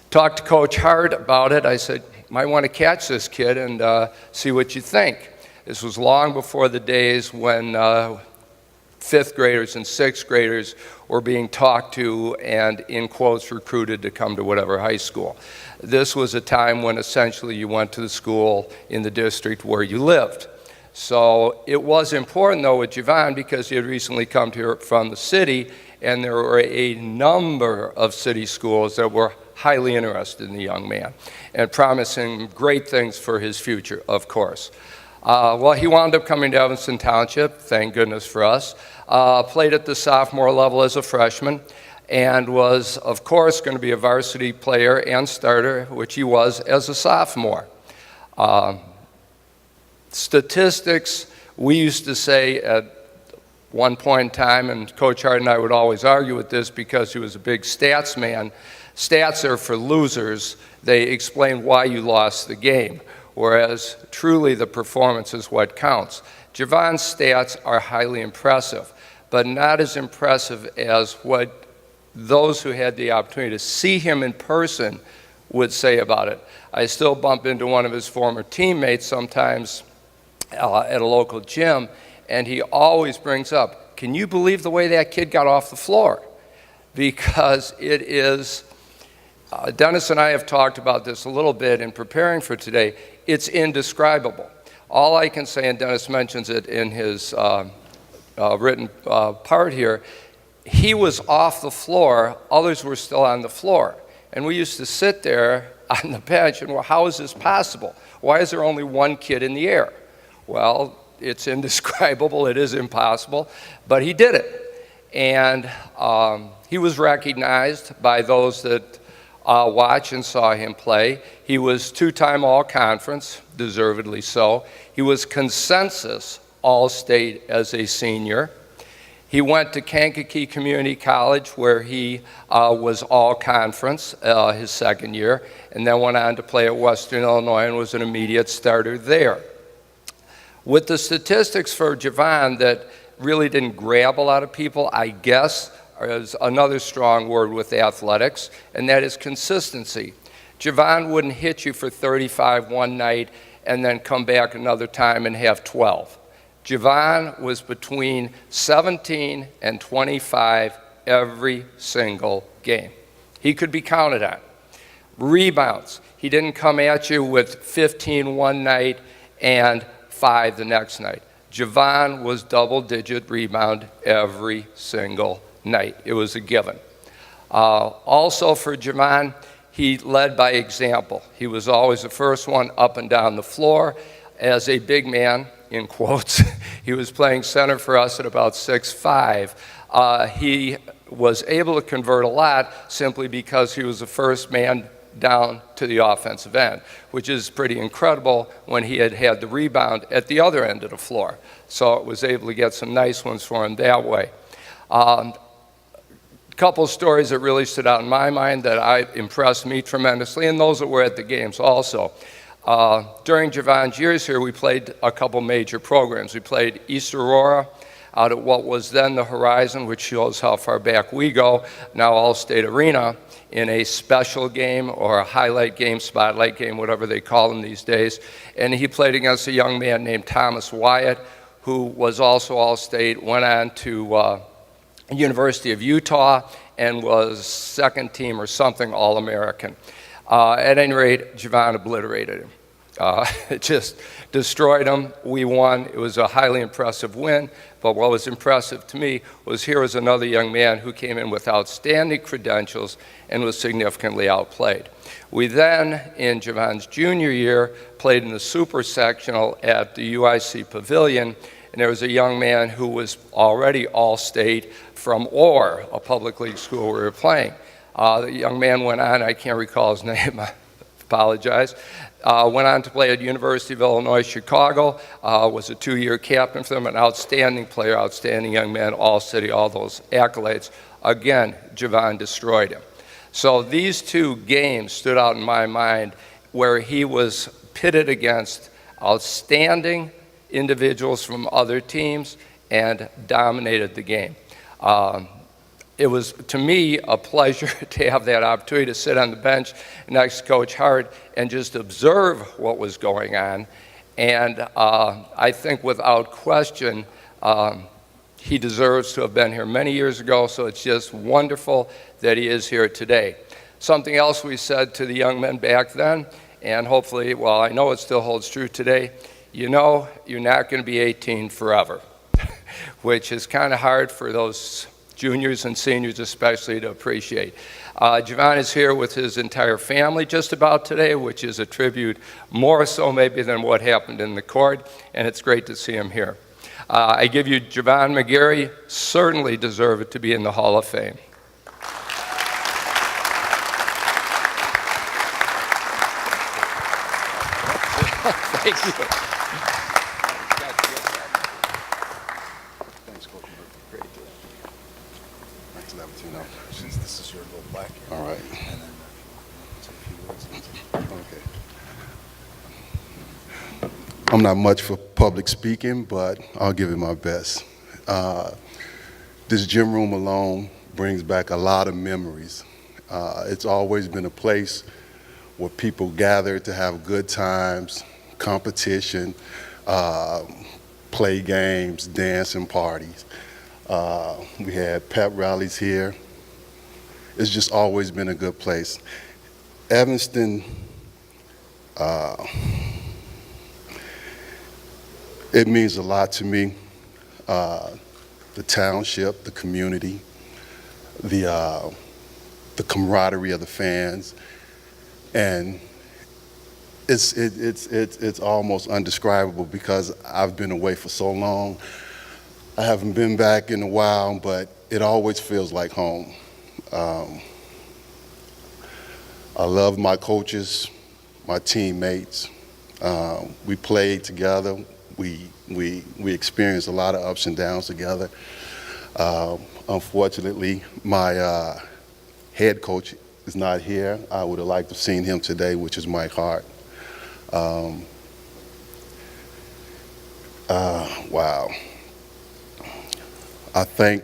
Talked to Coach Hart about it. I said, might want to catch this kid and see what you think. This was long before the days when 5th graders and 6th graders were being talked to and, in quotes, recruited to come to whatever high school. This was a time when essentially you went to the school in the district where you lived. So it was important, though, with Javon because he had recently come here from the city, and there were a number of city schools that were highly interested in the young man and promising great things for his future, of course. Well, he wound up coming to Evanston Township, thank goodness for us, played at the sophomore level as a freshman, and was, of course, going to be a varsity player and starter, which he was as a sophomore. Statistics, we used to say at one point in time, and Coach Hart and I would always argue with this because he was a big stats man, stats are for losers. They explain why you lost the game, whereas truly the performance is what counts. Javon's stats are highly impressive, but not as impressive as what those who had the opportunity to see him in person would say about it. I still bump into one of his former teammates sometimes at a local gym, and he always brings up, can you believe the way that kid got off the floor? Because it is, Dennis and I have talked about this a little bit in preparing for today, it's indescribable. All I can say, and Dennis mentions it in his written part here, he was off the floor, others were still on the floor. And we used to sit there on the bench and, well, how is this possible? Why is there only one kid in the air? Well, it's indescribable, it is impossible, but he did it. And he was recognized by those that watched and saw him play. He was two-time All-Conference, deservedly so. He was consensus All-State as a senior. He went to Kankakee Community College where he was All-Conference his second year, and then went on to play at Western Illinois and was an immediate starter there. With the statistics for Javon that really didn't grab a lot of people, I guess, is another strong word with athletics, and that is consistency. Javon wouldn't hit you for 35 one night and then come back another time and have 12. Javon was between 17 and 25 every single game. He could be counted on. Rebounds. He didn't come at you with 15 one night and 5 the next night. Javon was double-digit rebound every single night. It was a given. Also for Javon, he led by example. He was always the first one up and down the floor. As a big man, in quotes, he was playing center for us at about 6'5". He was able to convert a lot simply because he was the first man down to the offensive end, which is pretty incredible when he had had the rebound at the other end of the floor. So it was able to get some nice ones for him that way. A couple of stories that really stood out in my mind that impressed me tremendously, and those that were at the games also. During Javon's years here, we played a couple major programs. We played East Aurora out at what was then the Horizon, which shows how far back we go, now All-State Arena, in a special game or a highlight game, spotlight game, whatever they call them these days. And he played against a young man named Thomas Wyatt, who was also All-State, went on to University of Utah and was second team or something All-American. At any rate, Javon obliterated him. It just destroyed him. We won. It was a highly impressive win. But what was impressive to me was here was another young man who came in with outstanding credentials and was significantly outplayed. We then, in Javon's junior year, played in the super sectional at the UIC Pavilion, and there was a young man who was already All-State from Orr, a public league school we were playing. The young man went on, I can't recall his name, I apologize, went on to play at University of Illinois, Chicago, was a 2-year captain for them, an outstanding player, outstanding young man, All-City, all those accolades. Again, Javon destroyed him. So these two games stood out in my mind where he was pitted against outstanding individuals from other teams and dominated the game. It was, to me, a pleasure to have that opportunity to sit on the bench next to Coach Hart and just observe what was going on. And I think without question, he deserves to have been here many years ago, so it's just wonderful that he is here today. Something else we said to the young men back then, and hopefully, well, I know it still holds true today, you know you're not going to be 18 forever, which is kind of hard for those juniors and seniors especially to appreciate. Javon is here with his entire family just about today, which is a tribute more so maybe than what happened in the court, and it's great to see him here. I give you Javon McGarry, certainly deserve it to be in the Hall of Fame. Thank you. Thanks, Coach. Great. Thanks, Lavatino. This is your little plaque. All right. And then say a few words. Okay. I'm not much for public speaking, but I'll give it my best. This gym room alone brings back a lot of memories. It's always been a place where people gather to have good times, competition, play games, dancing parties. We had pep rallies here. It's just always been a good place. Evanston, it means a lot to me. The township, the community, the camaraderie of the fans, and it's almost undescribable because I've been away for so long. I haven't been back in a while, but it always feels like home. I love my coaches, my teammates. We played together. We experienced a lot of ups and downs together. Unfortunately, my head coach is not here. I would have liked to have seen him today, which is Mike Hart. Wow. I thank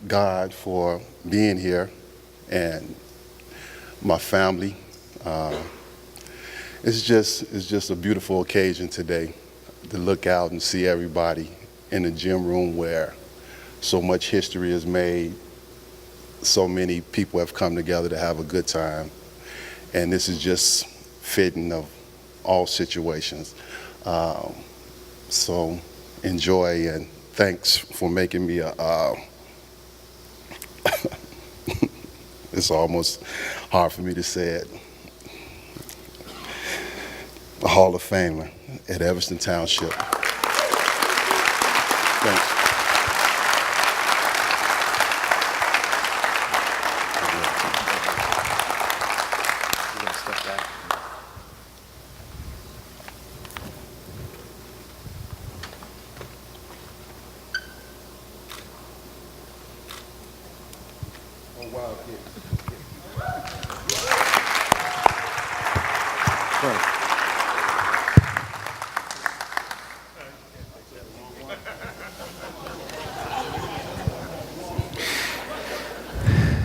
God for being here and my family. It's just a beautiful occasion today to look out and see everybody in the gym room where so much history is made, so many people have come together to have a good time, and this is just fitting of all situations. So enjoy, and thanks for making me it's almost hard for me to say it, a Hall of Famer at Evanston Township. Thanks.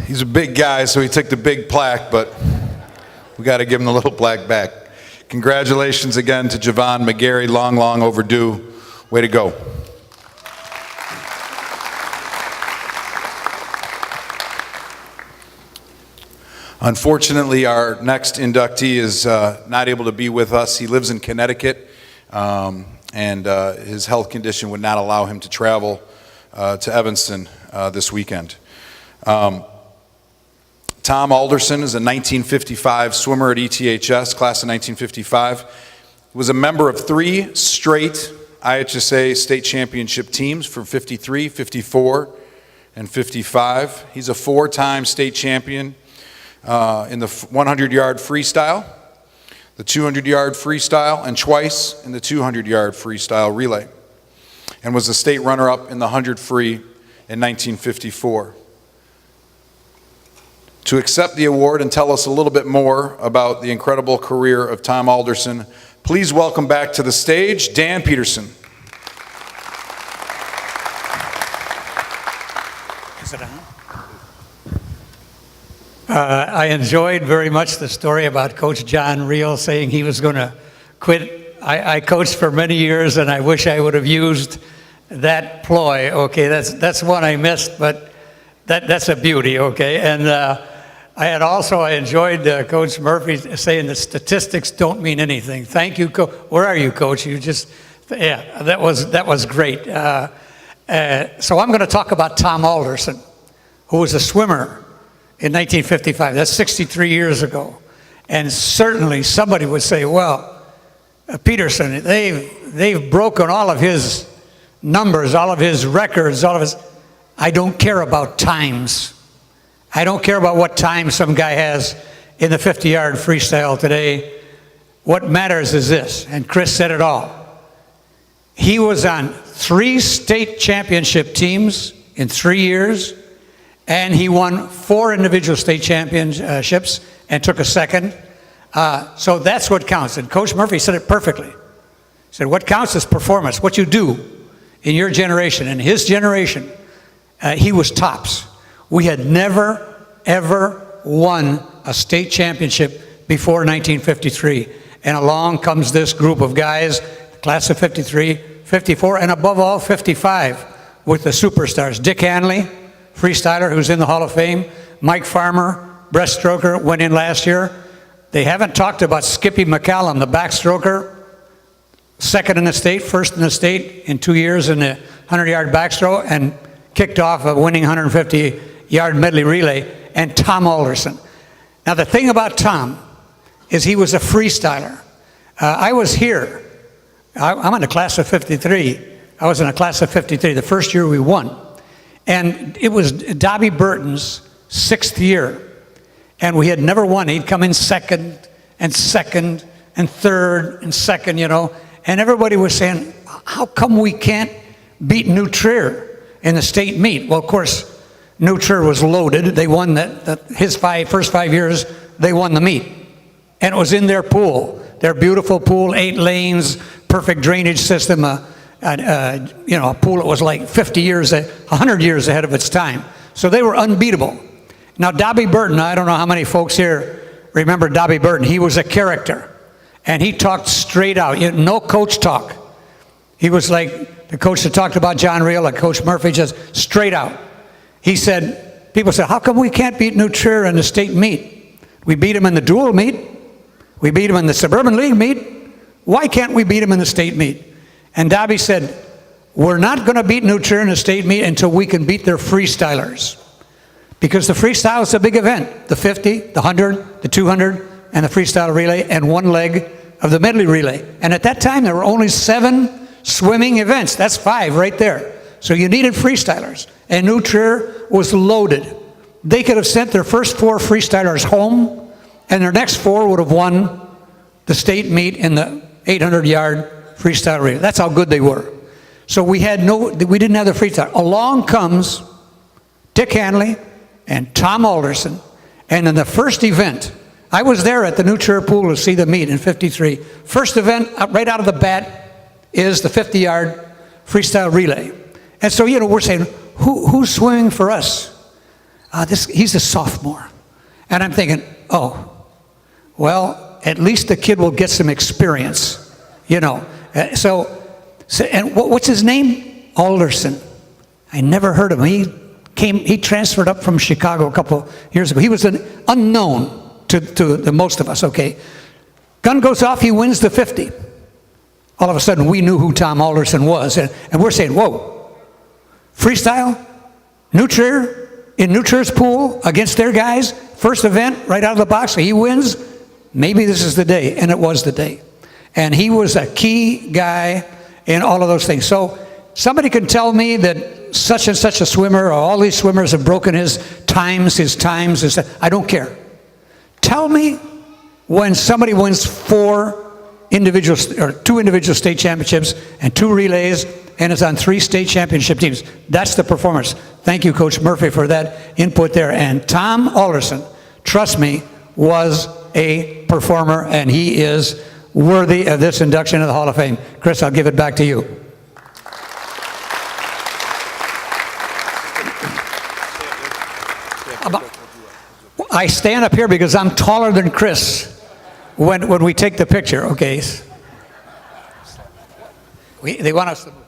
He's a big guy, so he took the big plaque, but we got to give him the little plaque back. Congratulations again to Javon McGarry, long, long overdue. Way to go. Unfortunately, our next inductee is not able to be with us. He lives in Connecticut, and his health condition would not allow him to travel to Evanston this weekend. Tom Alderson is a 1955 swimmer at ETHS, class of 1955. He was a member of 3 straight IHSA state championship teams for 53, 54, and 55. He's a 4-time state champion in the 100-yard freestyle, the 200-yard freestyle, and twice in the 200-yard freestyle relay, and was a state runner-up in the 100 free in 1954. To accept the award and tell us a little bit more about the incredible career of Tom Alderson, please welcome back to the stage Dan Peterson. Is it on? I enjoyed very much the story about Coach John Reel saying he was going to quit. I coached for many years, and I wish I would have used that ploy. Okay, that's one I missed, but that's a beauty. Okay, and I enjoyed Coach Murphy saying that statistics don't mean anything. Thank you, Where are you, Coach? You just, yeah, that was great. So I'm going to talk about Tom Alderson, who was a swimmer in 1955. That's 63 years ago. And certainly somebody would say, well, Peterson, they've broken all of his numbers, all of his records, all of his... I don't care about times. I don't care about what time some guy has in the 50-yard freestyle today. What matters is this, and Chris said it all. He was on 3 state championship teams in 3 years, and he won 4 individual state championships and took a second. So that's what counts. And Coach Murphy said it perfectly. He said, what counts is performance, what you do in your generation. In his generation, he was tops. We had never, ever won a state championship before 1953. And along comes this group of guys, class of 53, 54, and above all, 55, with the superstars. Dick Hanley, freestyler who's in the Hall of Fame. Mike Farmer, breaststroker, went in last year. They haven't talked about Skippy McCallum, the backstroker, second in the state, first in the state in 2 years in the 100-yard backstroke, and kicked off a winning 150-yard medley relay, and Tom Alderson. Now the thing about Tom is he was a freestyler. I was here. I'm in the class of 53. I was in a class of 53, the first year we won. And it was Dobby Burton's 6th year. And we had never won. He'd come in second and third and second, you know. And everybody was saying, how come we can't beat New Trier in the state meet? Well, of course, New Trier was loaded. They won his first 5 years, they won the meet. And it was in their pool, their beautiful pool, 8 lanes, perfect drainage system, a pool that was like 100 years ahead of its time. So they were unbeatable. Now, Dobby Burton, I don't know how many folks here remember Dobby Burton. He was a character, and he talked straight out. No coach talk. He was like the coach that talked about John Reel, like Coach Murphy, just straight out. He said, people said, how come we can't beat New Trier in the state meet? We beat them in the dual meet. We beat them in the suburban league meet. Why can't we beat them in the state meet? And Dobby said, we're not going to beat New Trier in the state meet until we can beat their freestylers. Because the freestyle is a big event. The 50, the 100, the 200, and the freestyle relay, and 1 leg of the medley relay. And at that time, there were only 7 swimming events. That's 5 right there. So you needed freestylers. And New Trier was loaded. They could have sent their first 4 freestylers home, and their next 4 would have won the state meet in the 800-yard freestyle relay. That's how good they were. So we didn't have the freestyle. Along comes Dick Hanley and Tom Alderson, and in the first event, I was there at the New Trier pool to see the meet in 53. First event, right out of the bat, is the 50-yard freestyle relay. And so, we're saying, who's swimming for us? He's a sophomore. And I'm thinking, oh, well, at least the kid will get some experience, And what's his name? Alderson. I never heard of him. He transferred up from Chicago a couple years ago. He was an unknown to the most of us, okay? Gun goes off, he wins the 50. All of a sudden, we knew who Tom Alderson was. And we're saying, whoa, freestyle, New Trier, in New Trier's pool against their guys, first event, right out of the box, he wins. Maybe this is the day, and it was the day. And he was a key guy in all of those things. So somebody can tell me that such and such a swimmer, or all these swimmers have broken his times, I don't care. Tell me when somebody wins 2 individual state championships and 2 relays, and is on 3 state championship teams. That's the performance. Thank you, Coach Murphy, for that input there. And Tom Alderson trust me, was a performer, and he is worthy of this induction into the Hall of Fame. Chris, I'll give it back to you. I stand up here because I'm taller than Chris when we take the picture, okay? They want us to move.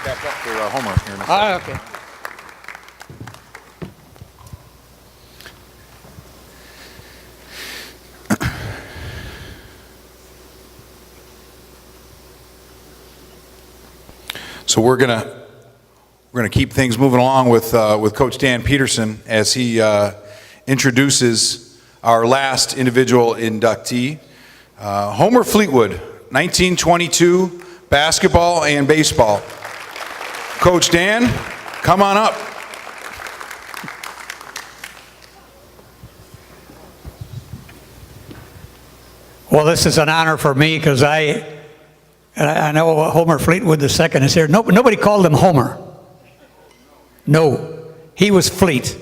Back up for Homer here in a second. Okay. So we're gonna keep things moving along with Coach Dan Peterson as he introduces our last individual inductee, Homer Fleetwood, 1922 basketball and baseball. Coach Dan, come on up. Well, this is an honor for me because I know Homer Fleetwood II is here. Nobody called him Homer. No, he was Fleet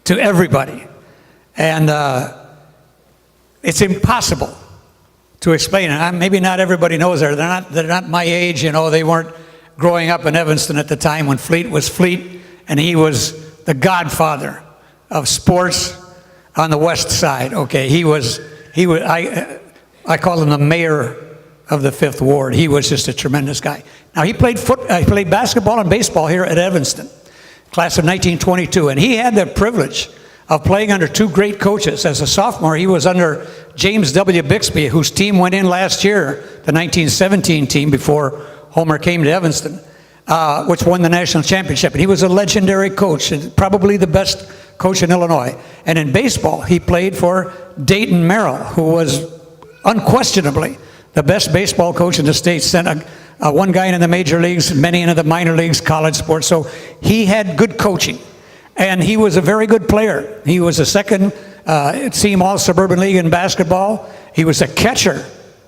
to everybody. And it's impossible to explain it. Maybe not everybody knows that. They're not my age, you know. They weren't growing up in Evanston at the time when Fleet was Fleet, and he was the godfather of sports on the west side. Okay, I call him the mayor of the 5th Ward. He was just a tremendous guy. Now, he played basketball and baseball here at Evanston, class of 1922, and he had the privilege of playing under two great coaches. As a sophomore, he was under James W. Bixby, whose team went in last year, the 1917 team before Homer came to Evanston, which won the national championship. And he was a legendary coach, and probably the best coach in Illinois. And in baseball, he played for Dayton Merrill, who was unquestionably the best baseball coach in the state. Sent one guy into the major leagues, many into the minor leagues, college sports. So he had good coaching. And he was a very good player. He was a second team All-Suburban League in basketball. He was a catcher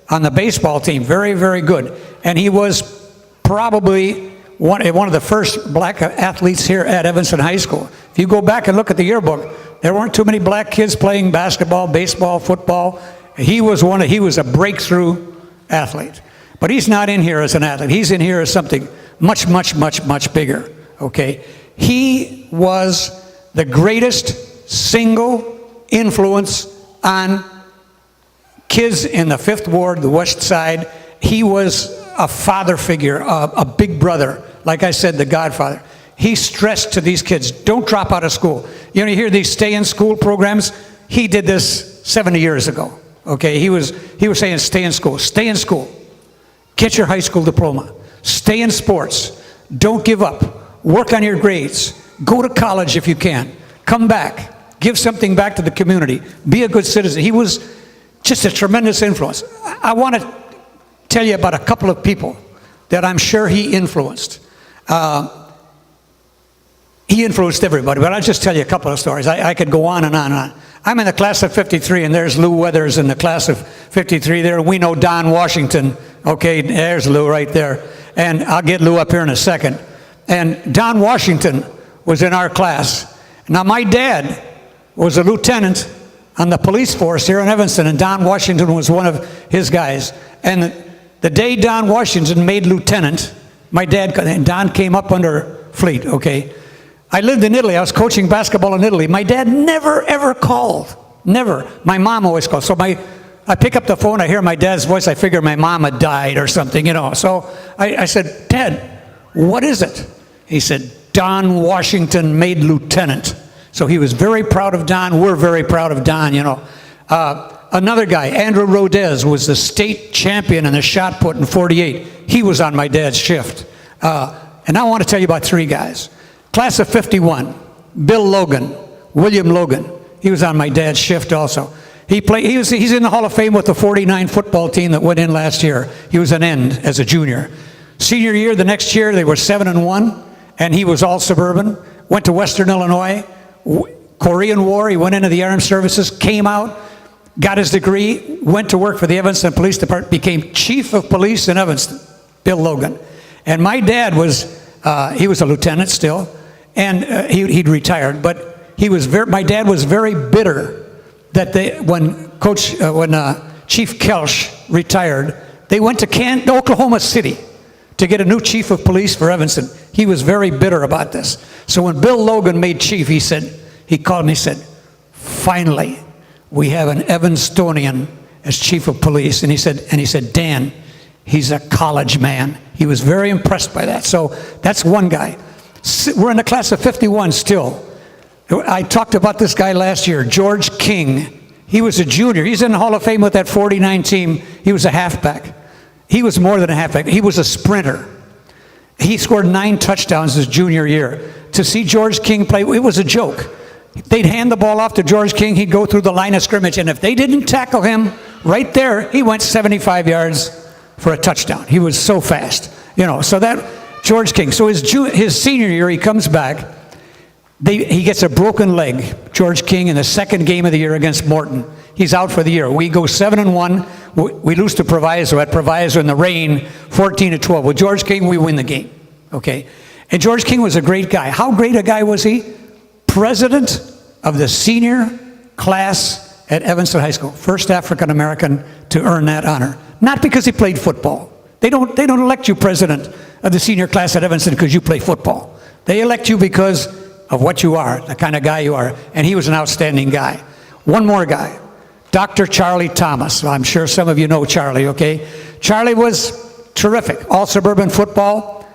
on the baseball team. Very, very good. And he was probably one of the first black athletes here at Evanston High School. If you go back and look at the yearbook, there weren't too many black kids playing basketball, baseball, football. He was a breakthrough athlete. But he's not in here as an athlete. He's in here as something much, much, much, much bigger. Okay? He was the greatest single influence on kids in the 5th Ward, the West Side. He was a father figure, a big brother. Like I said, the godfather. He stressed to these kids, don't drop out of school. You know, you hear these stay-in-school programs. He did this 70 years ago. Okay, he was saying stay in school, get your high school diploma, stay in sports, don't give up, work on your grades, go to college if you can, come back, give something back to the community, be a good citizen. He was just a tremendous influence. I want to tell you about a couple of people that I'm sure he influenced. He influenced everybody, but I'll just tell you a couple of stories. I could go on and on and on. I'm in the class of 53, and there's Lou Weathers in the class of 53 there. We know Don Washington. Okay, there's Lou right there. And I'll get Lou up here in a second. And Don Washington was in our class. Now, my dad was a lieutenant on the police force here in Evanston, and Don Washington was one of his guys. And the day Don Washington made lieutenant, my dad, and Don came up under Fleet, okay? I lived in Italy. I was coaching basketball in Italy. My dad never, ever called. Never. My mom always called. So I pick up the phone, I hear my dad's voice, I figure my mom had died or something, you know. So I said, Dad, what is it? He said, Don Washington made lieutenant. So he was very proud of Don. We're very proud of Don, you know. Another guy, Andrew Rodez, was the state champion in the shot put in 48. He was on my dad's shift. And I want to tell you about three guys. Class of 51, Bill Logan, William Logan. He was on my dad's shift also. He's in the Hall of Fame with the 49 football team that went in last year. He was an end as a junior. Senior year, the next year, they were 7-1, and he was all suburban. Went to Western Illinois, Korean War, he went into the armed services, came out, got his degree, went to work for the Evanston Police Department, became chief of police in Evanston, Bill Logan. And my dad was He was a lieutenant still, and he'd retired. But my dad was very bitter that when Chief Kelsch retired, they went to Oklahoma City to get a new chief of police for Evanston. He was very bitter about this. So when Bill Logan made chief, he called me and said, finally, we have an Evanstonian as chief of police. And he said, Dan, he's a college man. He was very impressed by that. So that's one guy. We're in the class of 51 still. I talked about this guy last year, George King. He was a junior. He's in the Hall of Fame with that 49 team. He was a halfback. He was more than a halfback. He was a sprinter. He scored 9 touchdowns his junior year. To see George King play, it was a joke. They'd hand the ball off to George King. He'd go through the line of scrimmage, and if they didn't tackle him right there, he went 75 yards for a touchdown. He was so fast. So that George King. So his senior year, he comes back. He gets a broken leg, George King, in the second game of the year against Morton. He's out for the year. We go 7-1. We lose to Proviso at Proviso in the rain, 14-12. With George King, we win the game. Okay? And George King was a great guy. How great a guy was he? President of the senior class at Evanston High School. First African-American to earn that honor. Not because he played football. They don't elect you president of the senior class at Evanston because you play football. They elect you because of what you are, the kind of guy you are. And he was an outstanding guy. One more guy, Dr. Charlie Thomas. I'm sure some of you know Charlie, okay? Charlie was terrific, all suburban football.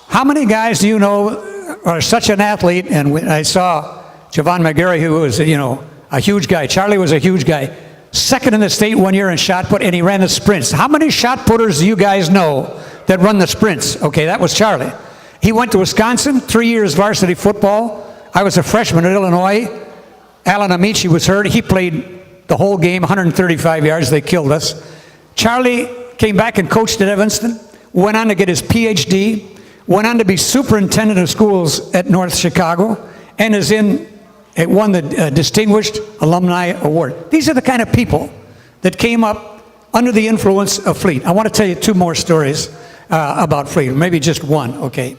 How many guys do you know are such an athlete? And I saw Javon McGarry, who was, a huge guy. Charlie was a huge guy. Second in the state one year in shot put, and he ran the sprints. How many shot putters do you guys know that run the sprints? Okay, that was Charlie. He went to Wisconsin, 3 years varsity football. I was a freshman at Illinois. Alan Amici was hurt. He played the whole game, 135 yards. They killed us. Charlie came back and coached at Evanston, went on to get his PhD, went on to be superintendent of schools at North Chicago, and won the Distinguished Alumni Award. These are the kind of people that came up under the influence of Fleet. I want to tell you 2 more stories about Fleet, maybe just one, okay?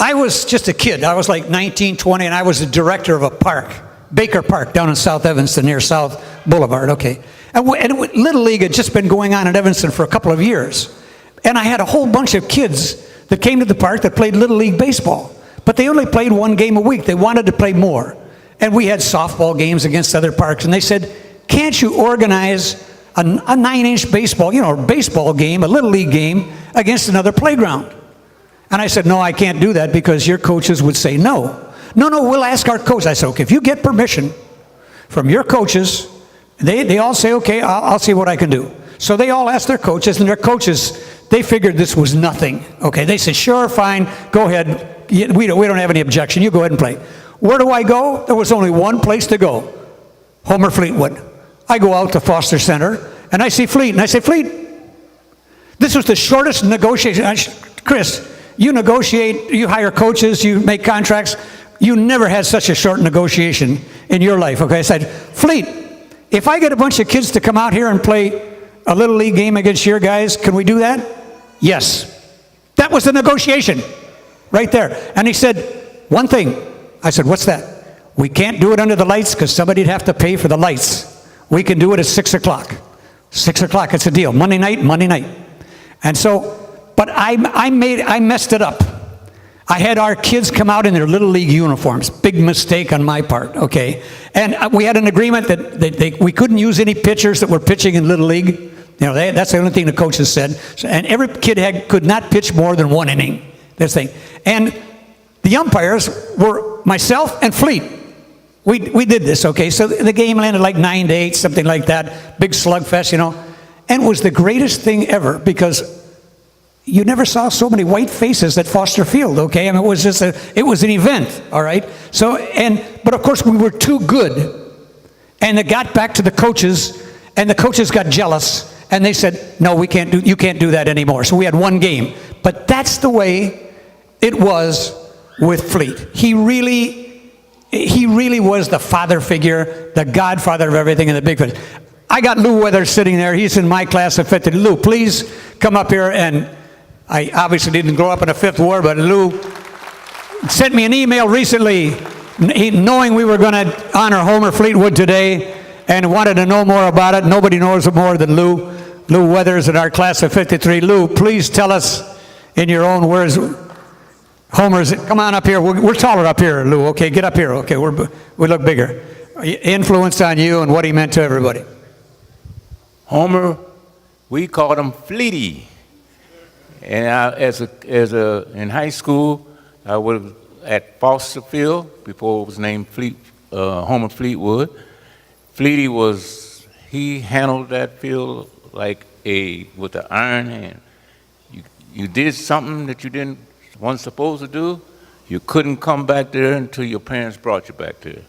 I was just a kid. I was like 19, 20, and I was the director of a park, Baker Park, down in South Evanston near South Boulevard, okay? And Little League had just been going on in Evanston for a couple of years. And I had a whole bunch of kids that came to the park that played Little League baseball. But they only played 1 game a week. They wanted to play more. And we had softball games against other parks. And they said, can't you organize a 9-inch baseball game, a Little League game, against another playground? And I said, no, I can't do that because your coaches would say no. No, we'll ask our coach. I said, okay, if you get permission from your coaches, they all say, okay, I'll see what I can do. So they all asked their coaches, and their coaches, they figured this was nothing. Okay, they said, sure, fine, go ahead. We don't have any objection. You go ahead and play. Where do I go? There was only one place to go, Homer Fleetwood. I go out to Foster Center, and I see Fleet, and I say, Fleet, this was the shortest negotiation. Chris, you negotiate, you hire coaches, you make contracts. You never had such a short negotiation in your life. Okay, I said, Fleet, if I get a bunch of kids to come out here and play a Little League game against your guys, can we do that? Yes. That was the negotiation right there. And he said, one thing. I said, what's that? We can't do it under the lights because somebody'd have to pay for the lights. We can do it at 6 o'clock. 6 o'clock, it's a deal. Monday night. And so, but I messed it up. I had our kids come out in their Little League uniforms. Big mistake on my part, okay? And we had an agreement that we couldn't use any pitchers that were pitching in Little League. That's the only thing the coaches said. And every kid could not pitch more than 1 inning. This thing. And the umpires were myself and Fleet. We did this, okay? So the game landed like 9-8, something like that. Big slugfest, And it was the greatest thing ever because you never saw so many white faces at Foster Field, okay? I mean, it was an event, all right? So, but of course we were too good. And it got back to the coaches, and the coaches got jealous, and they said, no, you can't do that anymore. So we had 1 game. But that's the way it was with Fleet. He really was the father figure, the godfather of everything in the Big Fish. I got Lou Weathers sitting there. He's in my class of 50. Lou, please come up here and I obviously didn't grow up in the Fifth Ward, but Lou sent me an email recently knowing we were going to honor Homer Fleetwood today and wanted to know more about it. Nobody knows more than Lou. Lou Weathers in our class of 53. Lou, please tell us in your own words, Homer's, come on up here. We're taller up here, Lou. Okay, get up here. Okay, we look bigger. Influence on you and what he meant to everybody. Homer, we called him Fleety. And in high school, I was at Foster Field before it was named Homer Fleetwood. Fleety he handled that field like with an iron hand. You did something that you wasn't supposed to do, you couldn't come back there until your parents brought you back there.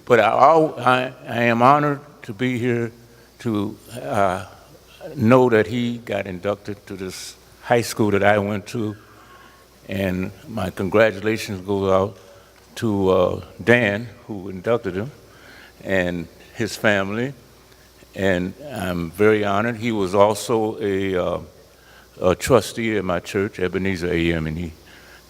But I am honored to be here to know that he got inducted to this high school that I went to, and my congratulations go out to Dan, who inducted him, and his family, and I'm very honored. He was also a trustee at my church, Ebenezer AME,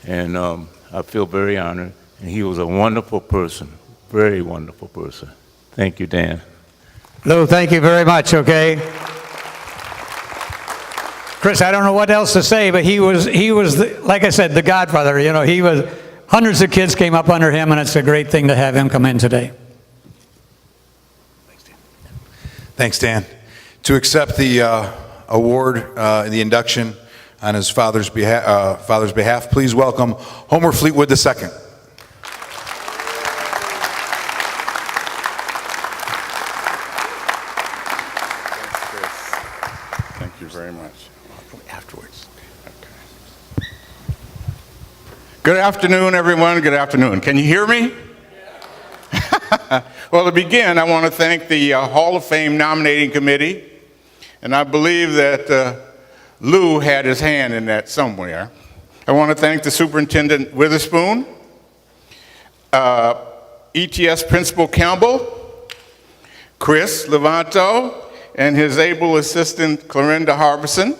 and I feel very honored, and he was a wonderful person, very wonderful person. Thank you, Dan. Lou, thank you very much, okay? Chris, I don't know what else to say, but he was like I said, the godfather. You know, hundreds of kids came up under him, and it's a great thing to have him come in today. Thanks, Dan. To accept the award, the induction on his father's behalf, please welcome Homer Fleetwood II. Thank you very much. Afterwards. Okay. Good afternoon, everyone. Good afternoon. Can you hear me? Well, to begin, I want to thank the Hall of Fame nominating committee, and I believe that Lou had his hand in that somewhere. I want to thank the Superintendent Witherspoon, ETS Principal Campbell, Chris Levanto, and his able assistant Clorinda Harbison,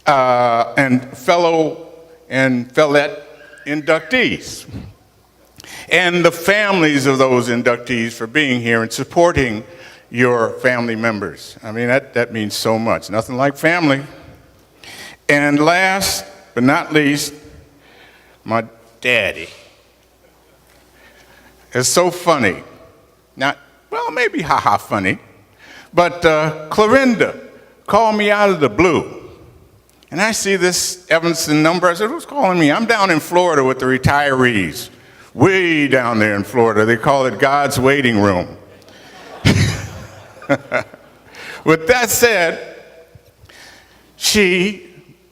and fellow and fellette inductees, and the families of those inductees for being here and supporting your family members. I mean, that means so much. Nothing like family. And last but not least, my daddy. It's so funny. Well, maybe ha-ha funny, but Clorinda called me out of the blue. And I see this Evanston number. I said, who's calling me? I'm down in Florida with the retirees. Way down there in Florida. They call it God's waiting room. With that said, she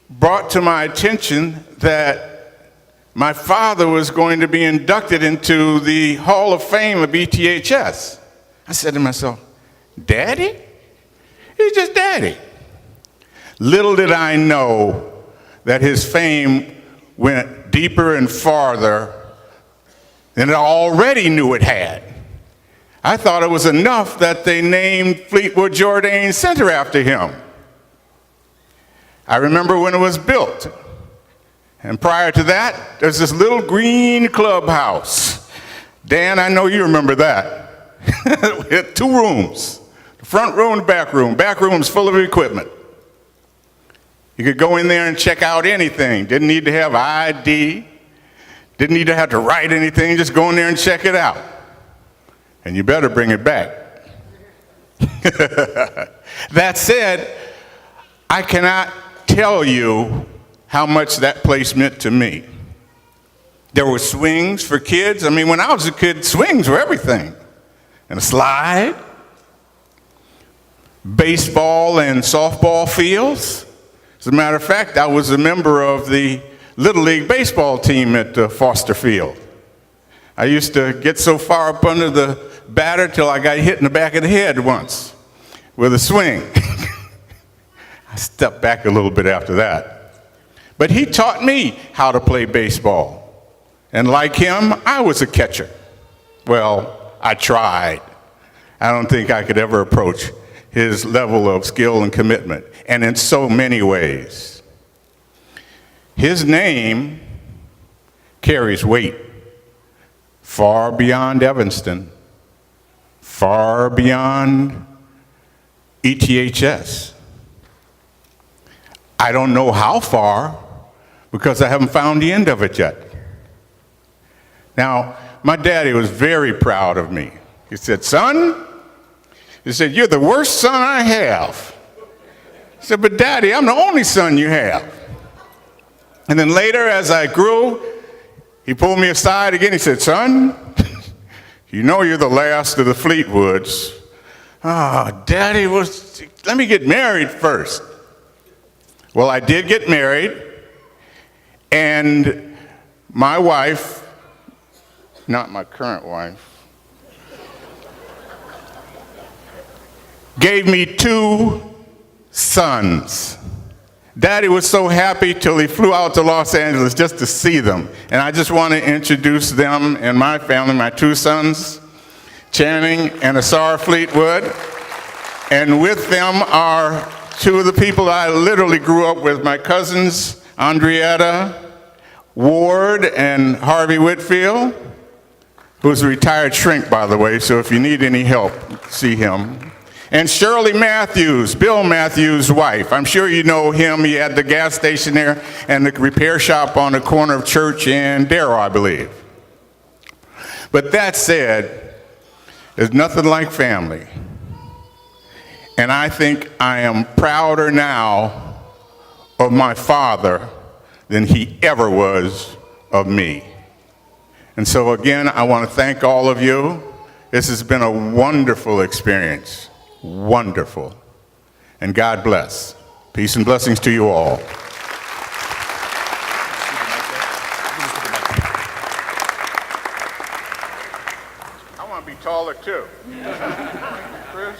brought to my attention that my father was going to be inducted into the Hall of Fame of ETHS. I said to myself, Daddy? He's just Daddy. Little did I know that his fame went deeper and farther than I already knew it had. I thought it was enough that they named Fleetwood Jourdain Center after him. I remember when it was built. And prior to that, there's this little green clubhouse. Dan, I know you remember that. We had 2 rooms, the front room and the back room. Back room's full of equipment. You could go in there and check out anything. Didn't need to have ID. Didn't need to have to write anything. Just go in there and check it out. And you better bring it back. That said, I cannot tell you how much that place meant to me. There were swings for kids. I mean, when I was a kid, swings were everything. And a slide, baseball and softball fields. As a matter of fact, I was a member of the Little League baseball team at Foster Field. I used to get so far up under the batter till I got hit in the back of the head once with a swing. I stepped back a little bit after that. But he taught me how to play baseball. And like him, I was a catcher. Well, I tried. I don't think I could ever approach his level of skill and commitment, and in so many ways. His name carries weight far beyond Evanston, far beyond ETHS. I don't know how far because I haven't found the end of it yet. Now, my daddy was very proud of me. He said, son, he said, you're the worst son I have. He said, but Daddy, I'm the only son you have. And then later, as I grew, he pulled me aside again. He said, son, you know you're the last of the Fleetwoods. Ah, Daddy, let me get married first. Well, I did get married, and my wife, not my current wife, gave me 2 sons. Daddy was so happy till he flew out to Los Angeles just to see them. And I just want to introduce them and my family, my 2 sons, Channing and Asar Fleetwood. And with them are 2 of the people I literally grew up with, my cousins, Andrietta Ward and Harvey Whitfield, who's a retired shrink, by the way, so if you need any help, see him. And Shirley Matthews, Bill Matthews' wife. I'm sure you know him. He had the gas station there and the repair shop on the corner of Church and Darrow, I believe. But that said, there's nothing like family. And I think I am prouder now of my father than he ever was of me. And so again, I want to thank all of you. This has been a wonderful experience. Wonderful. And God bless. Peace and blessings to you all. I want to be taller too. Chris?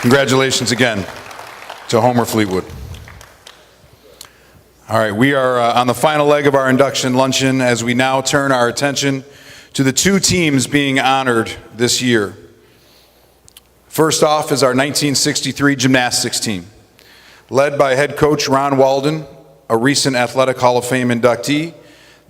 Congratulations again to Homer Fleetwood. All right, we are on the final leg of our induction luncheon as we now turn our attention to the 2 teams being honored this year. First off is our 1963 gymnastics team, led by head coach Ron Walden, a recent Athletic Hall of Fame inductee.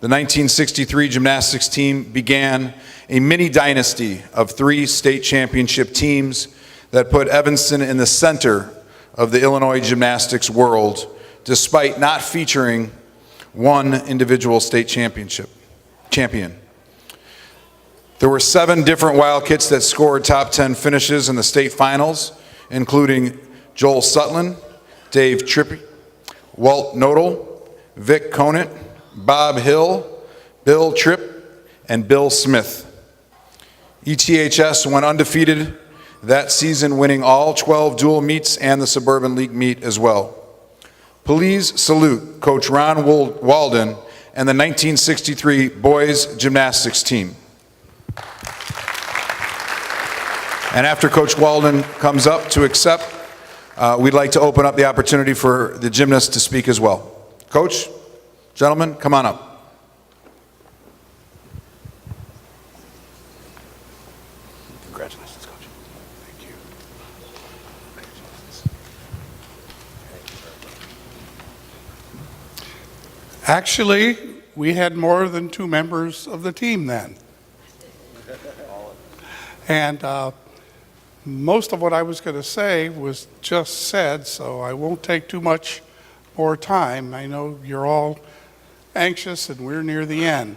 The 1963 gymnastics team began a mini dynasty of 3 state championship teams that put Evanston in the center of the Illinois gymnastics world, despite not featuring one individual state champion. There were 7 different Wildcats that scored top 10 finishes in the state finals, including Joel Sutland, Dave Trippy, Walt Nodal, Vic Conant, Bob Hill, Bill Tripp, and Bill Smith. ETHS went undefeated that season, winning all 12 dual meets and the Suburban League meet as well. Please salute Coach Ron Walden and the 1963 boys gymnastics team. And after Coach Walden comes up to accept, we'd like to open up the opportunity for the gymnasts to speak as well. Coach, gentlemen, come on up. Congratulations, Coach. Thank you. Actually, we had more than 2 members of the team then. And most of what I was going to say was just said, so I won't take too much more time. I know you're all anxious and we're near the end.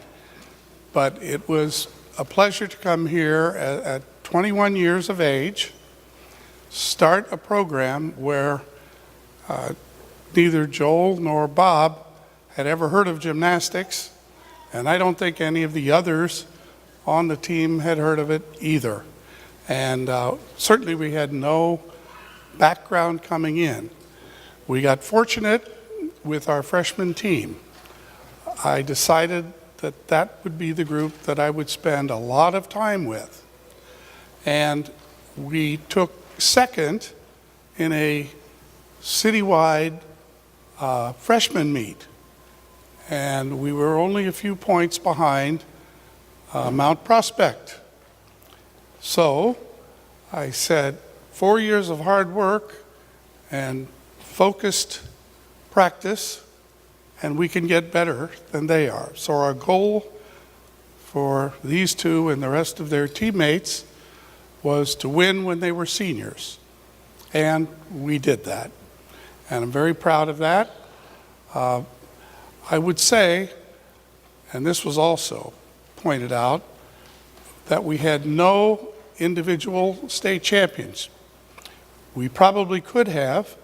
But it was a pleasure to come here at 21 years of age, start a program where neither Joel nor Bob had ever heard of gymnastics, and I don't think any of the others on the team had heard of it either. And certainly we had no background coming in. We got fortunate with our freshman team. I decided that that would be the group that I would spend a lot of time with. And we took second in a citywide freshman meet. And we were only a few points behind Mount Prospect. So I said, 4 years of hard work and focused practice, and we can get better than they are. So our goal for these two and the rest of their teammates was to win when they were seniors. And we did that. And I'm very proud of that. I would say, and this was also pointed out, that we had no individual state champions. We probably could have,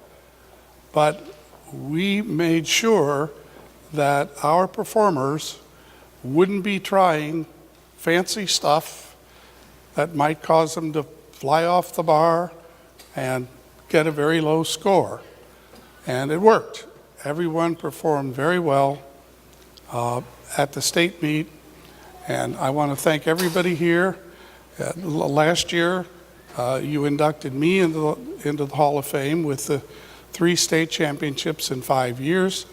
but we made sure that our performers wouldn't be trying fancy stuff that might cause them to fly off the bar and get a very low score. And it worked. Everyone performed very well at the state meet, and I want to thank everybody here. Last year, you inducted me into the Hall of Fame with the 3 state championships in 5 years,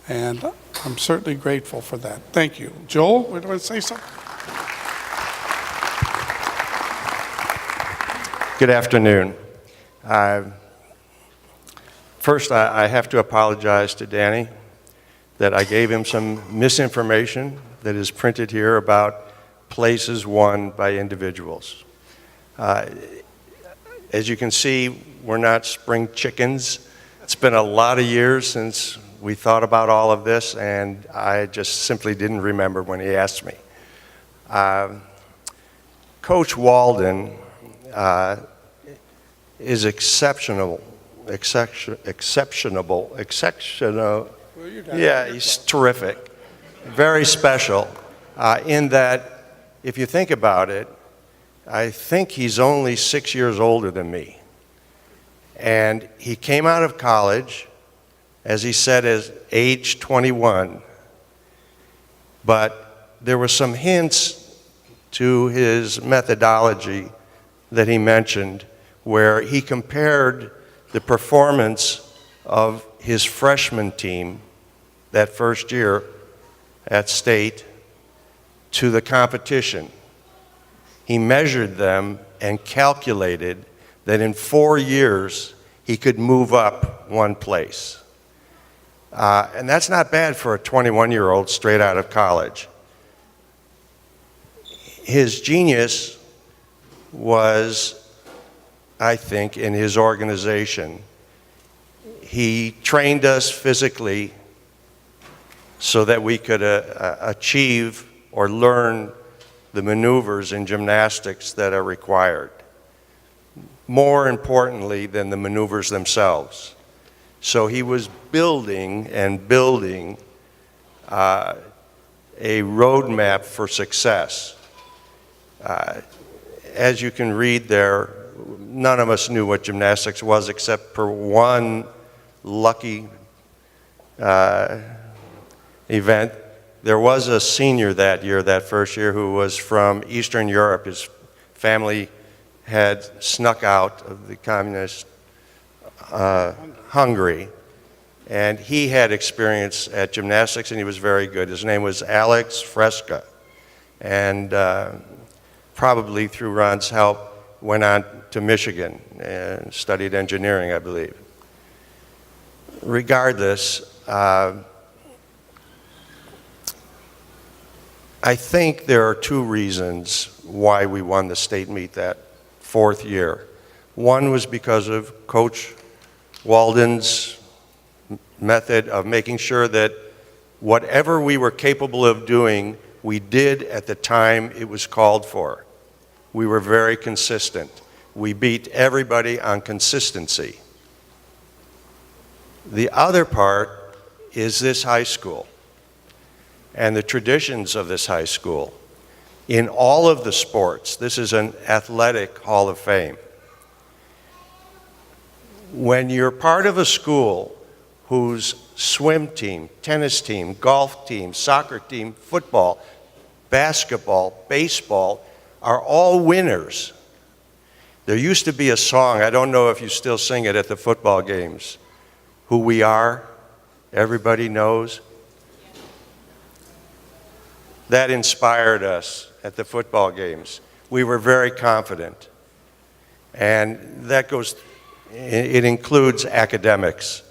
and I'm certainly grateful for that. Thank you. Joel, would you want to say something? Good afternoon. First, I have to apologize to Danny that I gave him some misinformation that is printed here about places won by individuals. As you can see, we're not spring chickens. It's been a lot of years since we thought about all of this, and I just simply didn't remember when he asked me. Coach Walden is exceptional. Yeah, he's terrific. Very special in that, if you think about it, I think he's only 6 years older than me. And he came out of college, as he said, as age 21. But there were some hints to his methodology that he mentioned, where he compared the performance of his freshman team that first year at state to the competition. He measured them and calculated that in 4 years he could move up 1 place. And that's not bad for a 21-year-old straight out of college. His genius was, I think, in his organization. He trained us physically so that we could achieve or learn the maneuvers in gymnastics that are required, more importantly than the maneuvers themselves. So he was building and building a roadmap for success. As you can read there, none of us knew what gymnastics was except for one lucky event. There was a senior that year, that first year, who was from Eastern Europe. His family had snuck out of the communist Hungary, and he had experience at gymnastics, and he was very good. His name was Alex Fresca, and probably through Ron's help, went on to Michigan and studied engineering, I believe. Regardless, I think there are 2 reasons why we won the state meet that 4th year. One was because of Coach Walden's method of making sure that whatever we were capable of doing, we did at the time it was called for. We were very consistent. We beat everybody on consistency. The other part is this high school and the traditions of this high school. In all of the sports, this is an athletic hall of fame. When you're part of a school whose swim team, tennis team, golf team, soccer team, football, basketball, baseball are all winners. There used to be a song, I don't know if you still sing it at the football games, Who We Are, everybody knows. That inspired us at the football games. We were very confident. And that goes, it includes academics.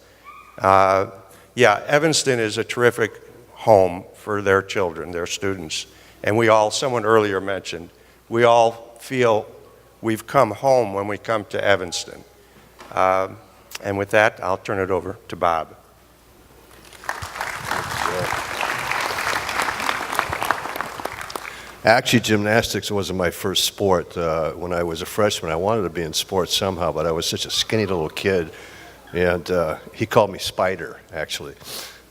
Yeah, Evanston is a terrific home for their children, their students. And we all, someone earlier mentioned, we all feel we've come home when we come to Evanston. And with that, I'll turn it over to Bob. Actually, gymnastics wasn't my first sport. When I was a freshman, I wanted to be in sports somehow, but I was such a skinny little kid, and he called me Spider, actually.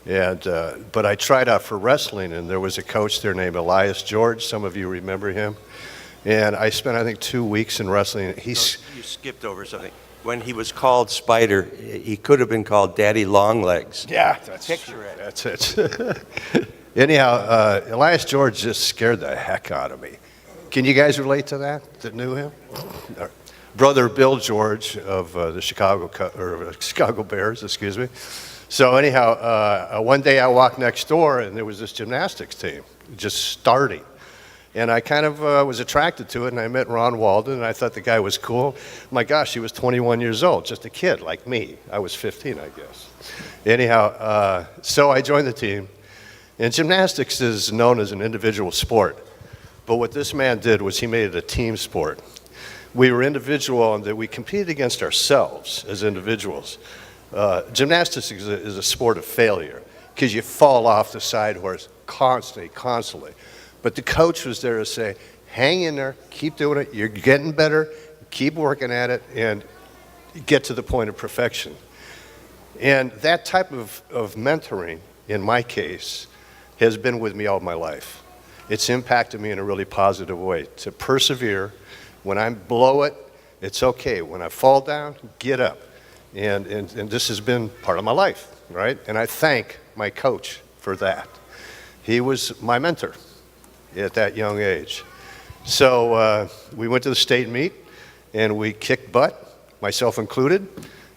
And but I tried out for wrestling, and there was a coach there named Elias George. Some of you remember him. And I spent, I think, 2 weeks in wrestling. You skipped over something. When he was called Spider, he could have been called Daddy Longlegs. Yeah, picture it. That's it. Anyhow, Elias George just scared the heck out of me. Can you guys relate to that knew him? Brother Bill George of the Chicago Bears, excuse me. So anyhow, one day I walked next door and there was this gymnastics team just starting. And I kind of was attracted to it, and I met Ron Walden, and I thought the guy was cool. My gosh, he was 21 years old, just a kid like me. I was 15, I guess. Anyhow, so I joined the team. And gymnastics is known as an individual sport. But what this man did was he made it a team sport. We were individual in that we competed against ourselves as individuals. Gymnastics is a sport of failure because you fall off the side horse constantly. But the coach was there to say, hang in there, keep doing it, you're getting better, keep working at it, and get to the point of perfection. And that type of mentoring, in my case, has been with me all my life. It's impacted me in a really positive way to persevere. When I blow it, it's okay. When I fall down, get up. And this has been part of my life, right? And I thank my coach for that. He was my mentor at that young age. So we went to the state meet and we kicked butt, myself included.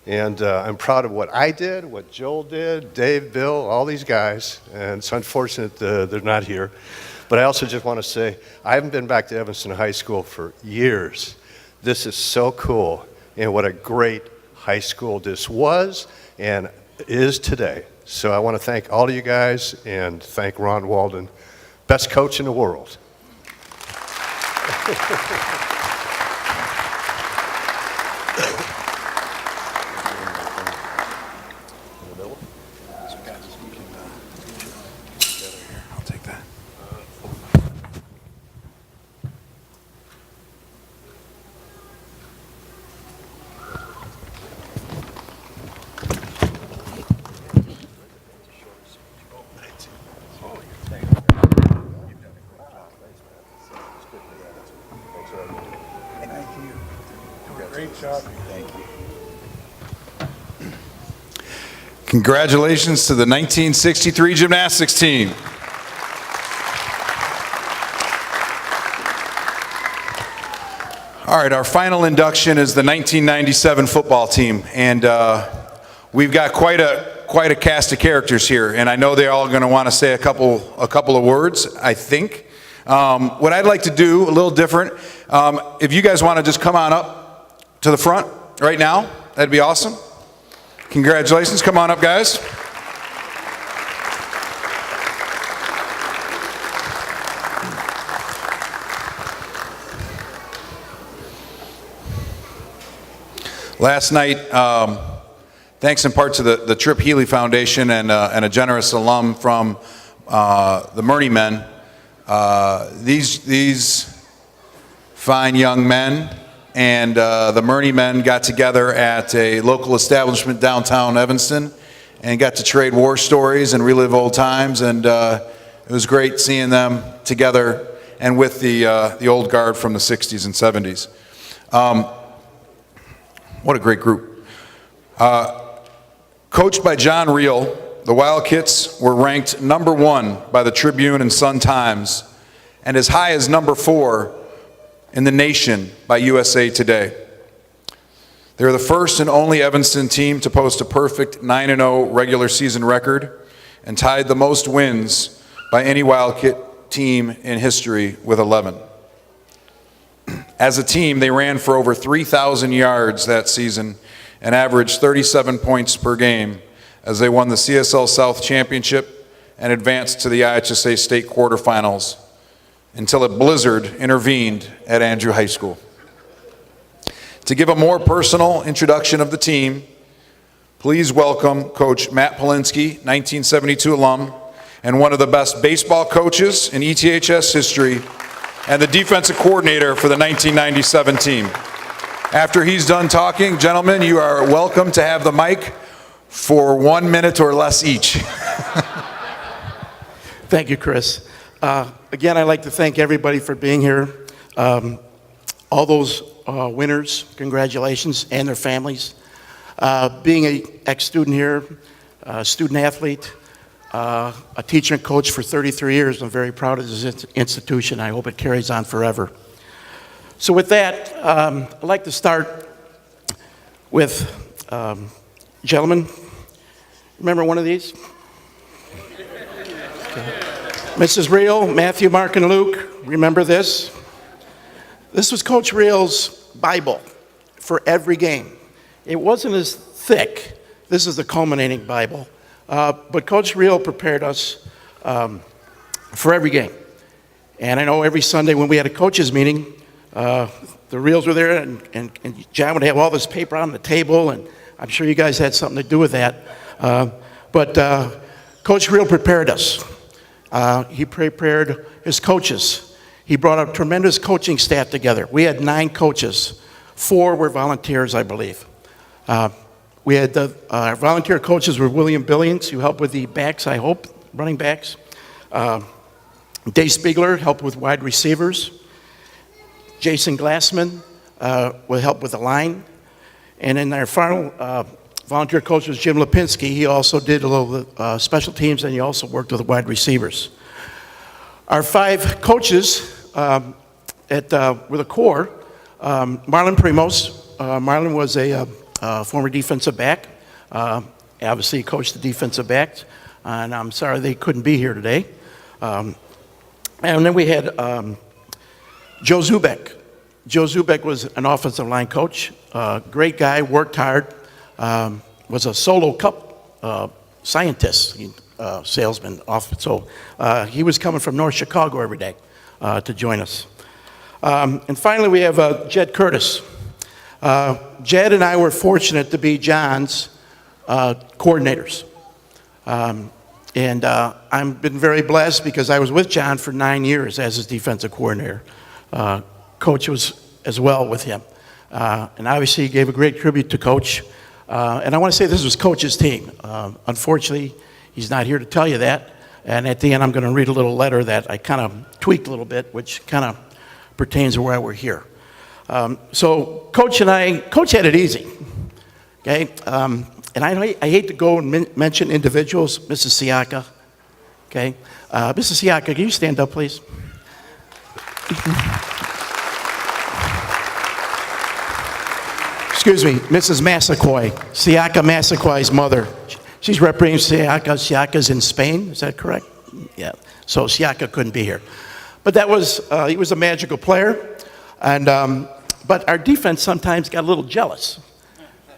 And I'm proud of what I did, what Joel did, Dave, Bill, all these guys. And it's unfortunate they're not here. But I also just want to say, I haven't been back to Evanston High School for years. This is so cool. And what a great high school this was and is today. So I want to thank all of you guys and thank Ron Walden, best coach in the world. Congratulations to the 1963 gymnastics team. All right, our final induction is the 1997 football team, and we've got quite a cast of characters here, and I know they're all going to want to say a couple of words, I think. What I'd like to do, a little different, if you guys want to just come on up to the front right now, that'd be awesome. Congratulations. Come on up, guys. Last night, thanks in part to the Trip Healy Foundation and a generous alum from the Murney men, these fine young men and the Murney men got together at a local establishment downtown Evanston and got to trade war stories and relive old times, and it was great seeing them together and with the old guard from the 60s and 70s. What a great group. Coached by John Reel, the Wildcats were ranked #1 by the Tribune and Sun-Times and as high as #4 in the nation by USA Today. They were the first and only Evanston team to post a perfect 9-0 regular season record and tied the most wins by any Wildcat team in history with 11. As a team, they ran for over 3,000 yards that season and averaged 37 points per game as they won the CSL South Championship and advanced to the IHSA state quarterfinals until a blizzard intervened at Andrew High School. To give a more personal introduction of the team, please welcome Coach Matt Polinsky, 1972 alum, and one of the best baseball coaches in ETHS history, and the defensive coordinator for the 1997 team. After he's done talking, gentlemen, you are welcome to have the mic for 1 minute or less each. Thank you, Chris. Again, I'd like to thank everybody for being here. All those winners, congratulations, and their families. Being an ex-student here, a student athlete, a teacher and coach for 33 years, I'm very proud of this institution. I hope it carries on forever. So with that, I'd like to start with, gentlemen, remember one of these? Okay. Mrs. Reel, Matthew, Mark, and Luke, remember this? This was Coach Reel's Bible for every game. It wasn't as thick. This is the culminating Bible. But Coach Reel prepared us for every game. And I know every Sunday when we had a coaches meeting, the Reels were there, and John would have all this paper on the table, and I'm sure you guys had something to do with that. But Coach Reel prepared us. He prepared his coaches. He brought a tremendous coaching staff together. We had 9 coaches. 4 were volunteers, I believe. We had our volunteer coaches were William Billings, who helped with the backs, I hope, running backs. Dave Spiegler helped with wide receivers. Jason Glassman will help with the line. And then our final volunteer coach was Jim Lipinski. He also did a little special teams, and he also worked with the wide receivers. Our 5 coaches were the core. Marlon Primos. Marlon was a former defensive back. Obviously, he coached the defensive backs, and I'm sorry they couldn't be here today. And then we had Joe Zubek. Joe Zubek was an offensive line coach. Great guy, worked hard, was a solo cup scientist, salesman. So he was coming from North Chicago every day to join us. And finally, we have Jed Curtis. Jed and I were fortunate to be John's coordinators. And I've been very blessed because I was with John for 9 years as his defensive coordinator. Coach was as well with him. And obviously he gave a great tribute to Coach. And I want to say this was Coach's team. Unfortunately, he's not here to tell you that. And at the end, I'm going to read a little letter that I kind of tweaked a little bit, which kind of pertains to why we're here. So Coach had it easy. Okay? And I hate to go and mention individuals, Mrs. Siaka. Okay? Mrs. Siaka, can you stand up, please? Excuse me, Mrs. Massaquoi, Siaka Massaquoi's mother. She's representing Siaka. Siaka's in Spain, is that correct? Yeah, so Siaka couldn't be here. But that was, he was a magical player, and, but our defense sometimes got a little jealous.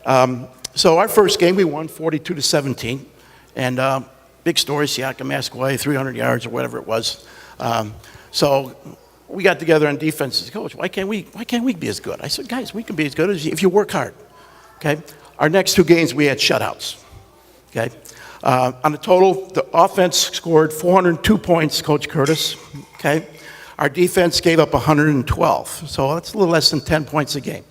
So our first game, we won 42-17, and big story, Siaka Massaquoi, 300 yards or whatever it was. So we got together on defense and said, Coach, why can't we be as good? I said, guys, we can be as good as if you work hard. Okay? Our next 2 games, we had shutouts. Okay? On the total, the offense scored 402 points, Coach Curtis. Okay? Our defense gave up 112. So that's a little less than 10 points a game.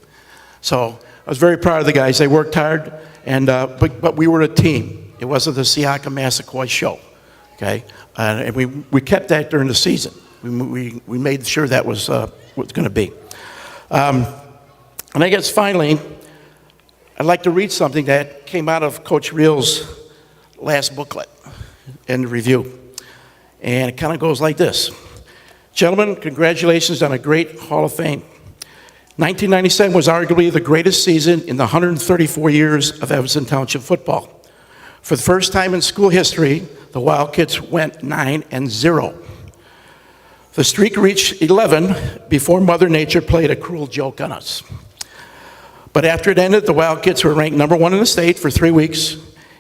So I was very proud of the guys. They worked hard, and but we were a team. It wasn't the Siaka Massaquoi show. Okay? And we kept that during the season. We made sure that was what it was going to be. And I guess finally, I'd like to read something that came out of Coach Reel's last booklet and review. And it kind of goes like this. Gentlemen, congratulations on a great Hall of Fame. 1997 was arguably the greatest season in the 134 years of Evanston Township football. For the first time in school history, the Wildcats went 9-0. The streak reached 11 before Mother Nature played a cruel joke on us. But after it ended, the Wildcats were ranked number 1 in the state for 3 weeks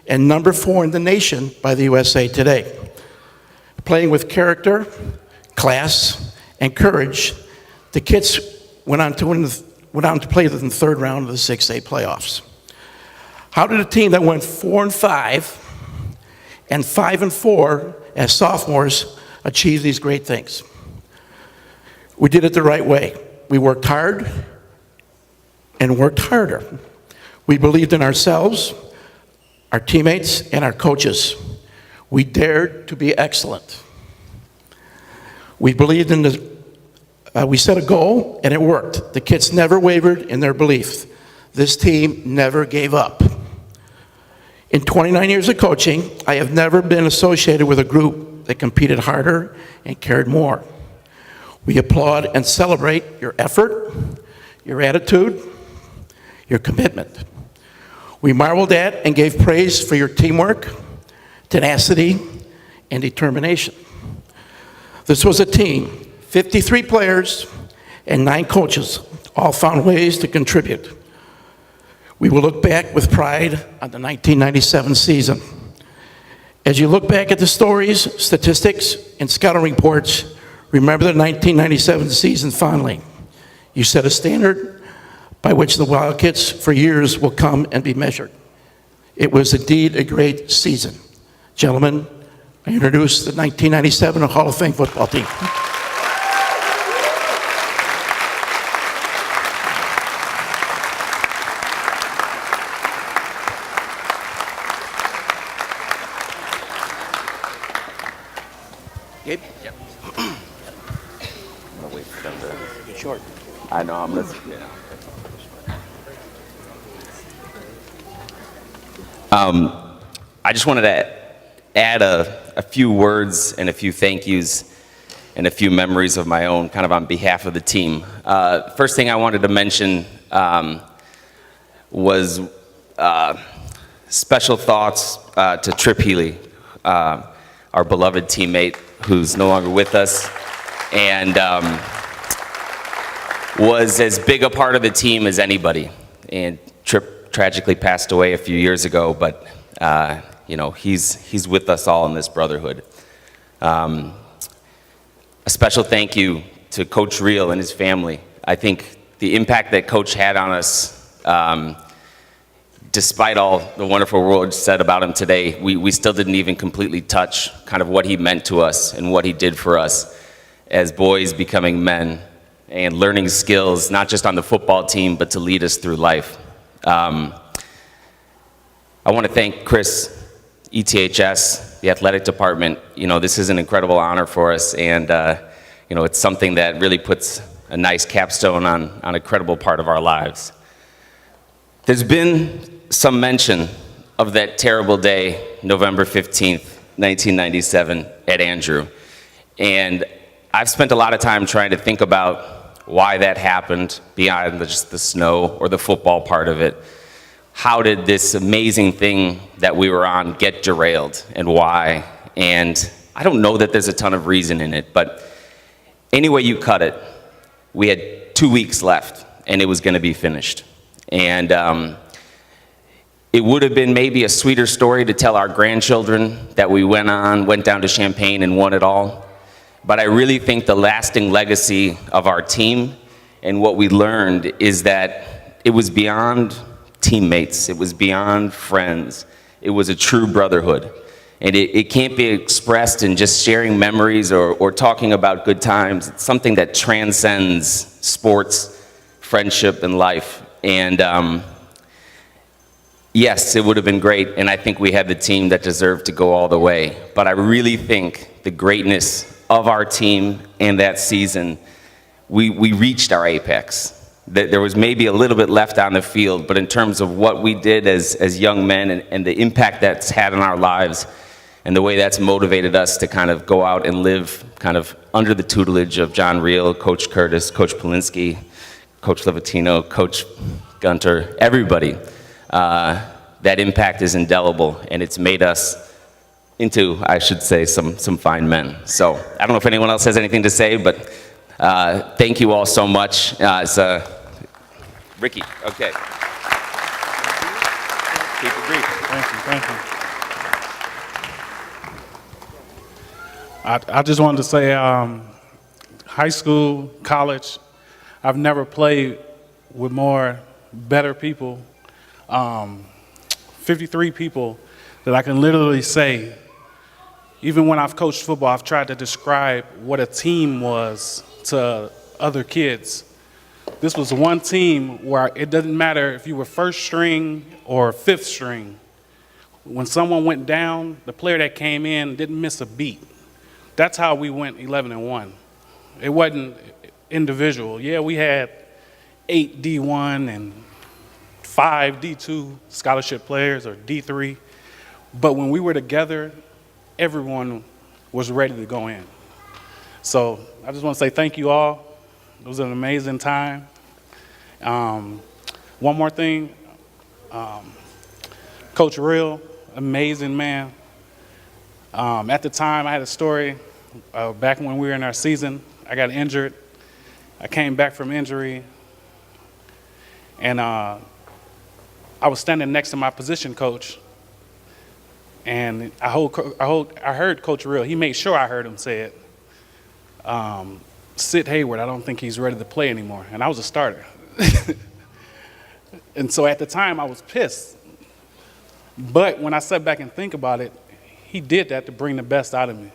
and number 4 in the nation by the USA Today. Playing with character, class, and courage, the Kits went on to play in the third round of the 6A playoffs. How did a team that went 4-5 and 5-4 as sophomores achieve these great things? We did it the right way. We worked hard and worked harder. We believed in ourselves, our teammates, and our coaches. We dared to be excellent. We believed in we set a goal, and it worked. The kids never wavered in their belief. This team never gave up. In 29 years of coaching, I have never been associated with a group that competed harder and cared more. We applaud and celebrate your effort, your attitude, your commitment. We marveled at and gave praise for your teamwork, tenacity, and determination. This was a team, 53 players and 9 coaches, all found ways to contribute. We will look back with pride on the 1997 season. As you look back at the stories, statistics, and scouting reports, remember the 1997 season fondly. You set a standard by which the Wildcats for years will come and be measured. It was indeed a great season. Gentlemen, I introduce the 1997 Hall of Fame football team. Gabe? Yep. I'll wait for them to get short. I know, I'm listening. Yeah. I just wanted to add a few words and a few thank yous and a few memories of my own, kind of on behalf of the team. First thing I wanted to mention was special thoughts to Trip Healy, our beloved teammate who's no longer with us, and was as big a part of the team as anybody. And Trip tragically passed away a few years ago, but you know, he's with us all in this brotherhood. A special thank you to Coach Reel and his family. I think the impact that Coach had on us, despite all the wonderful words said about him today, we still didn't even completely touch kind of what he meant to us and what he did for us as boys becoming men and learning skills, not just on the football team, but to lead us through life. I want to thank Chris, ETHS, the athletic department. You know, this is an incredible honor for us, and you know, it's something that really puts a nice capstone on a credible part of our lives. There's been some mention of that terrible day, November 15th, 1997, at Andrew. And I've spent a lot of time trying to think about why that happened beyond just the snow or the football part of it. How did this amazing thing that we were on get derailed, and why? And I don't know that there's a ton of reason in it, but any way you cut it, we had 2 weeks left, and it was going to be finished. And it would have been maybe a sweeter story to tell our grandchildren that we went down to Champaign and won it all. But I really think the lasting legacy of our team and what we learned is that it was beyond teammates, it was beyond friends, it was a true brotherhood. And it can't be expressed in just sharing memories or talking about good times. It's something that transcends sports, friendship, and life. And yes, it would have been great, and I think we had the team that deserved to go all the way. But I really think the greatness of our team and that season, we reached our apex. that there was maybe a little bit left on the field, but in terms of what we did as young men and the impact that's had on our lives and the way that's motivated us to kind of go out and live kind of under the tutelage of John Reel, Coach Curtis, Coach Polinsky, Coach Levatino, Coach Gunter, everybody. That impact is indelible, and it's made us into, I should say, some fine men. So I don't know if anyone else has anything to say, but thank you all so much. Ricky, okay. Keep it brief. Thank you. I just wanted to say, high school, college, I've never played with more better people, 53 people that I can literally say, even when I've coached football, I've tried to describe what a team was to other kids. This was one team where it doesn't matter if you were first string or fifth string. When someone went down, the player that came in didn't miss a beat. That's how we went 11-1. It wasn't individual. Yeah, we had 8 D1 and 5 D2 scholarship players or D3, but when we were together, everyone was ready to go in. So I just want to say thank you all. It was an amazing time. One more thing, Coach Reel, amazing man. At the time, I had a story back when we were in our season. I got injured. I came back from injury, and I was standing next to my position coach, and I heard Coach Reel. He made sure I heard him say it. Sid Hayward, I don't think he's ready to play anymore, and I was a starter. And so at the time, I was pissed. But when I sat back and think about it, he did that to bring the best out of me.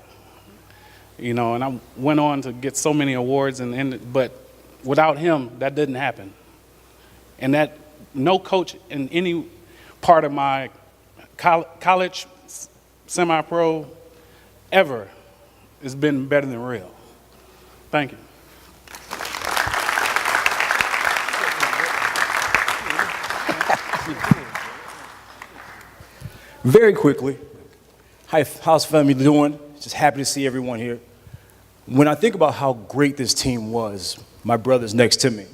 You know, and I went on to get so many awards, but without him, that didn't happen. And that no coach in any part of my college, semi-pro, ever has been better than Reel. Thank you. Very quickly, how's family doing? Just happy to see everyone here. When I think about how great this team was, my brother's next to me.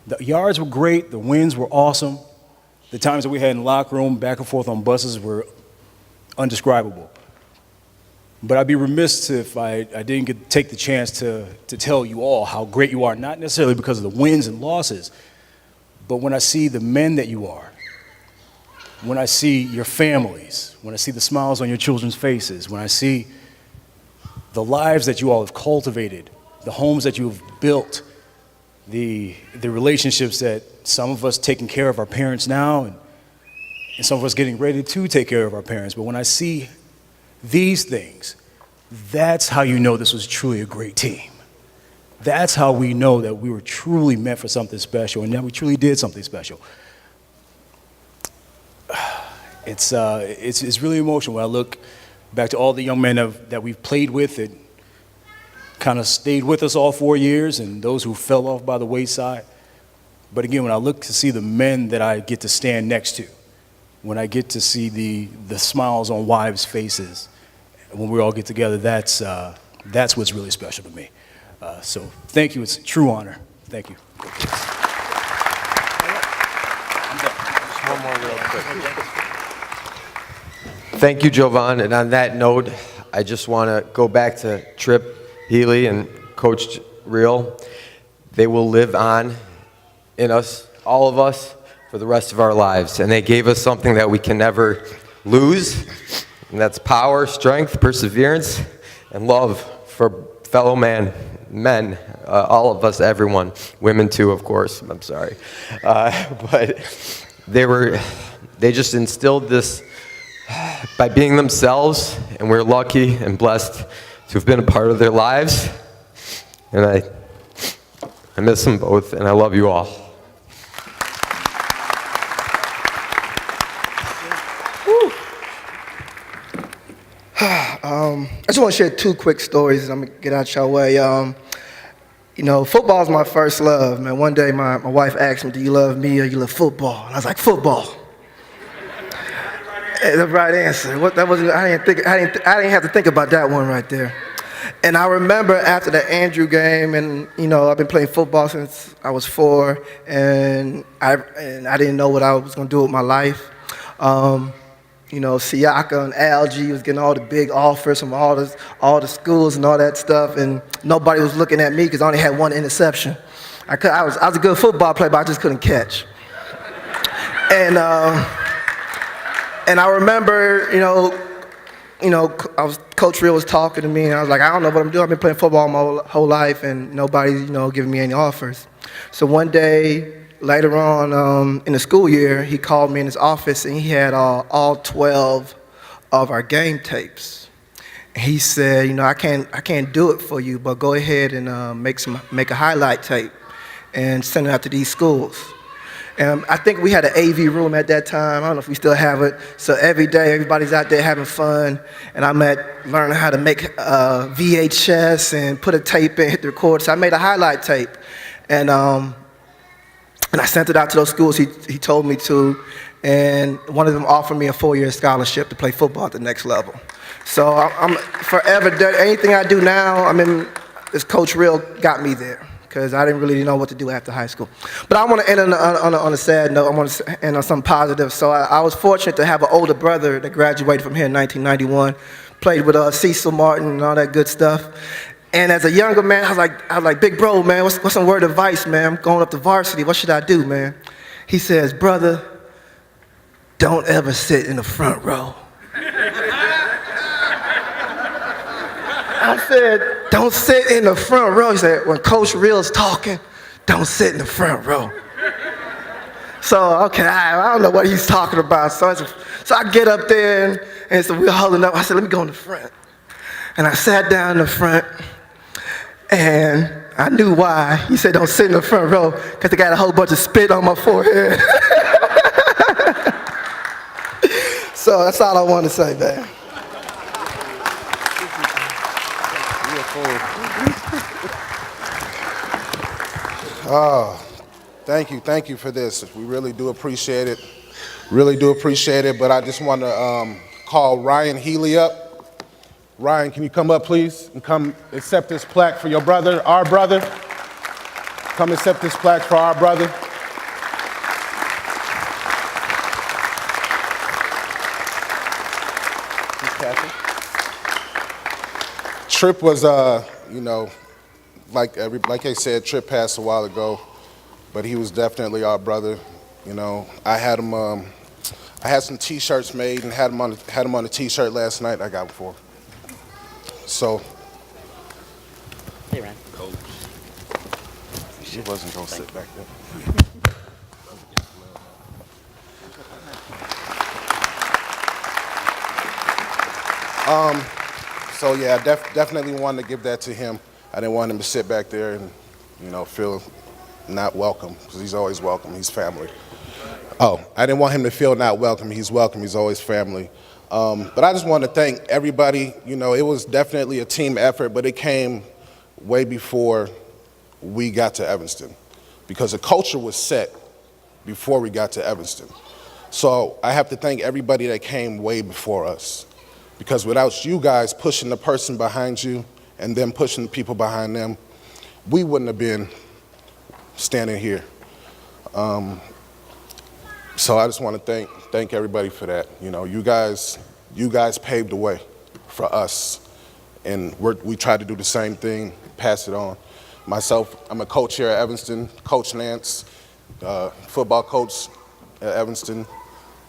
The yards were great, the wins were awesome. The times that we had in the locker room, back and forth on buses were undescribable. But I'd be remiss if I didn't take the chance to tell you all how great you are, not necessarily because of the wins and losses, but when I see the men that you are, when I see your families, when I see the smiles on your children's faces, when I see the lives that you all have cultivated, the homes that you have built, the relationships that some of us taking care of our parents now and some of us getting ready to take care of our parents. But when I see these things, that's how you know this was truly a great team. That's how we know that we were truly meant for something special and that we truly did something special. It's really emotional when I look back to all the young men that we've played with that kind of stayed with us all 4 years and those who fell off by the wayside. But again, when I look to see the men that I get to stand next to, when I get to see the smiles on wives' faces, when we all get together, that's what's really special to me. So thank you. It's a true honor. Thank you. One more real quick. Thank you, Jovan. And on that note, I just want to go back to Trip Healy and Coach Reel. They will live on in us, all of us, for the rest of our lives. And they gave us something that we can never lose, and that's power, strength, perseverance, and love for fellow men, all of us, everyone, women too, of course. I'm sorry. But they just instilled this by being themselves, and we're lucky and blessed to have been a part of their lives. And I miss them both, and I love you all. I just want to share two quick stories, and I'm going to get out your way. You know, football is my first love, man. One day my wife asked me, do you love me or you love football? And I was like, football. The right answer. I didn't have to think about that one right there. And I remember after the Andrew game, and you know, I've been playing football since I was 4, and I didn't know what I was going to do with my life. You know, Siaka and Algie was getting all the big offers from all the schools and all that stuff, and nobody was looking at me because I only had 1 interception. I was a good football player, but I just couldn't catch. And I remember, Coach Real was talking to me, and I was like, I don't know what I'm doing. I've been playing football my whole life, and nobody's, giving me any offers. So one day, later on in the school year, he called me in his office, and he had all 12 of our game tapes. And he said, I can't do it for you, but go ahead and make a highlight tape and send it out to these schools. And I think we had an AV room at that time. I don't know if we still have it. So every day, everybody's out there having fun. And I'm learning how to make VHS and put a tape in, hit the record. So I made a highlight tape. And I sent it out to those schools he told me to. And one of them offered me a 4-year scholarship to play football at the next level. So I'm forever, anything I do now, this Coach Real got me there, because I didn't really know what to do after high school. But I want to end on a sad note. I want to end on something positive. So I was fortunate to have an older brother that graduated from here in 1991, played with Cecil Martin and all that good stuff. And as a younger man, I was like, big bro, man, what's some word of advice, man? I'm going up to varsity. What should I do, man? He says, brother, don't ever sit in the front row. I said, don't sit in the front row. He said, when Coach Real's talking, don't sit in the front row. So, okay, I don't know what he's talking about. So I get up there, and so we're holding up. I said, let me go in the front. And I sat down in the front, and I knew why. He said, don't sit in the front row, because they got a whole bunch of spit on my forehead. So that's all I want to say, man. Oh, thank you for this. We really do appreciate it. Really do appreciate it, but I just want to call Ryan Healy up. Ryan, can you come up, please, and come accept this plaque for your brother, our brother. Come accept this plaque for our brother. Trip was, like I said, Trip passed a while ago, but he was definitely our brother. I had him. I had some T-shirts made and had him on a T-shirt last night. I got him for him. So. Hey, Ryan. Coach. She wasn't gonna sit back there. So yeah, I definitely wanted to give that to him. I didn't want him to sit back there and, feel not welcome, because he's always welcome. He's family. Oh, I didn't want him to feel not welcome. He's welcome. He's always family. But I just want to thank everybody. It was definitely a team effort, but it came way before we got to Evanston, because the culture was set before we got to Evanston. So I have to thank everybody that came way before us, because without you guys pushing the person behind you and then pushing the people behind them, we wouldn't have been standing here. So I just want to thank everybody for that. You guys paved the way for us, and we tried to do the same thing, pass it on. Myself, I'm a coach here at Evanston, Coach Nance, football coach at Evanston,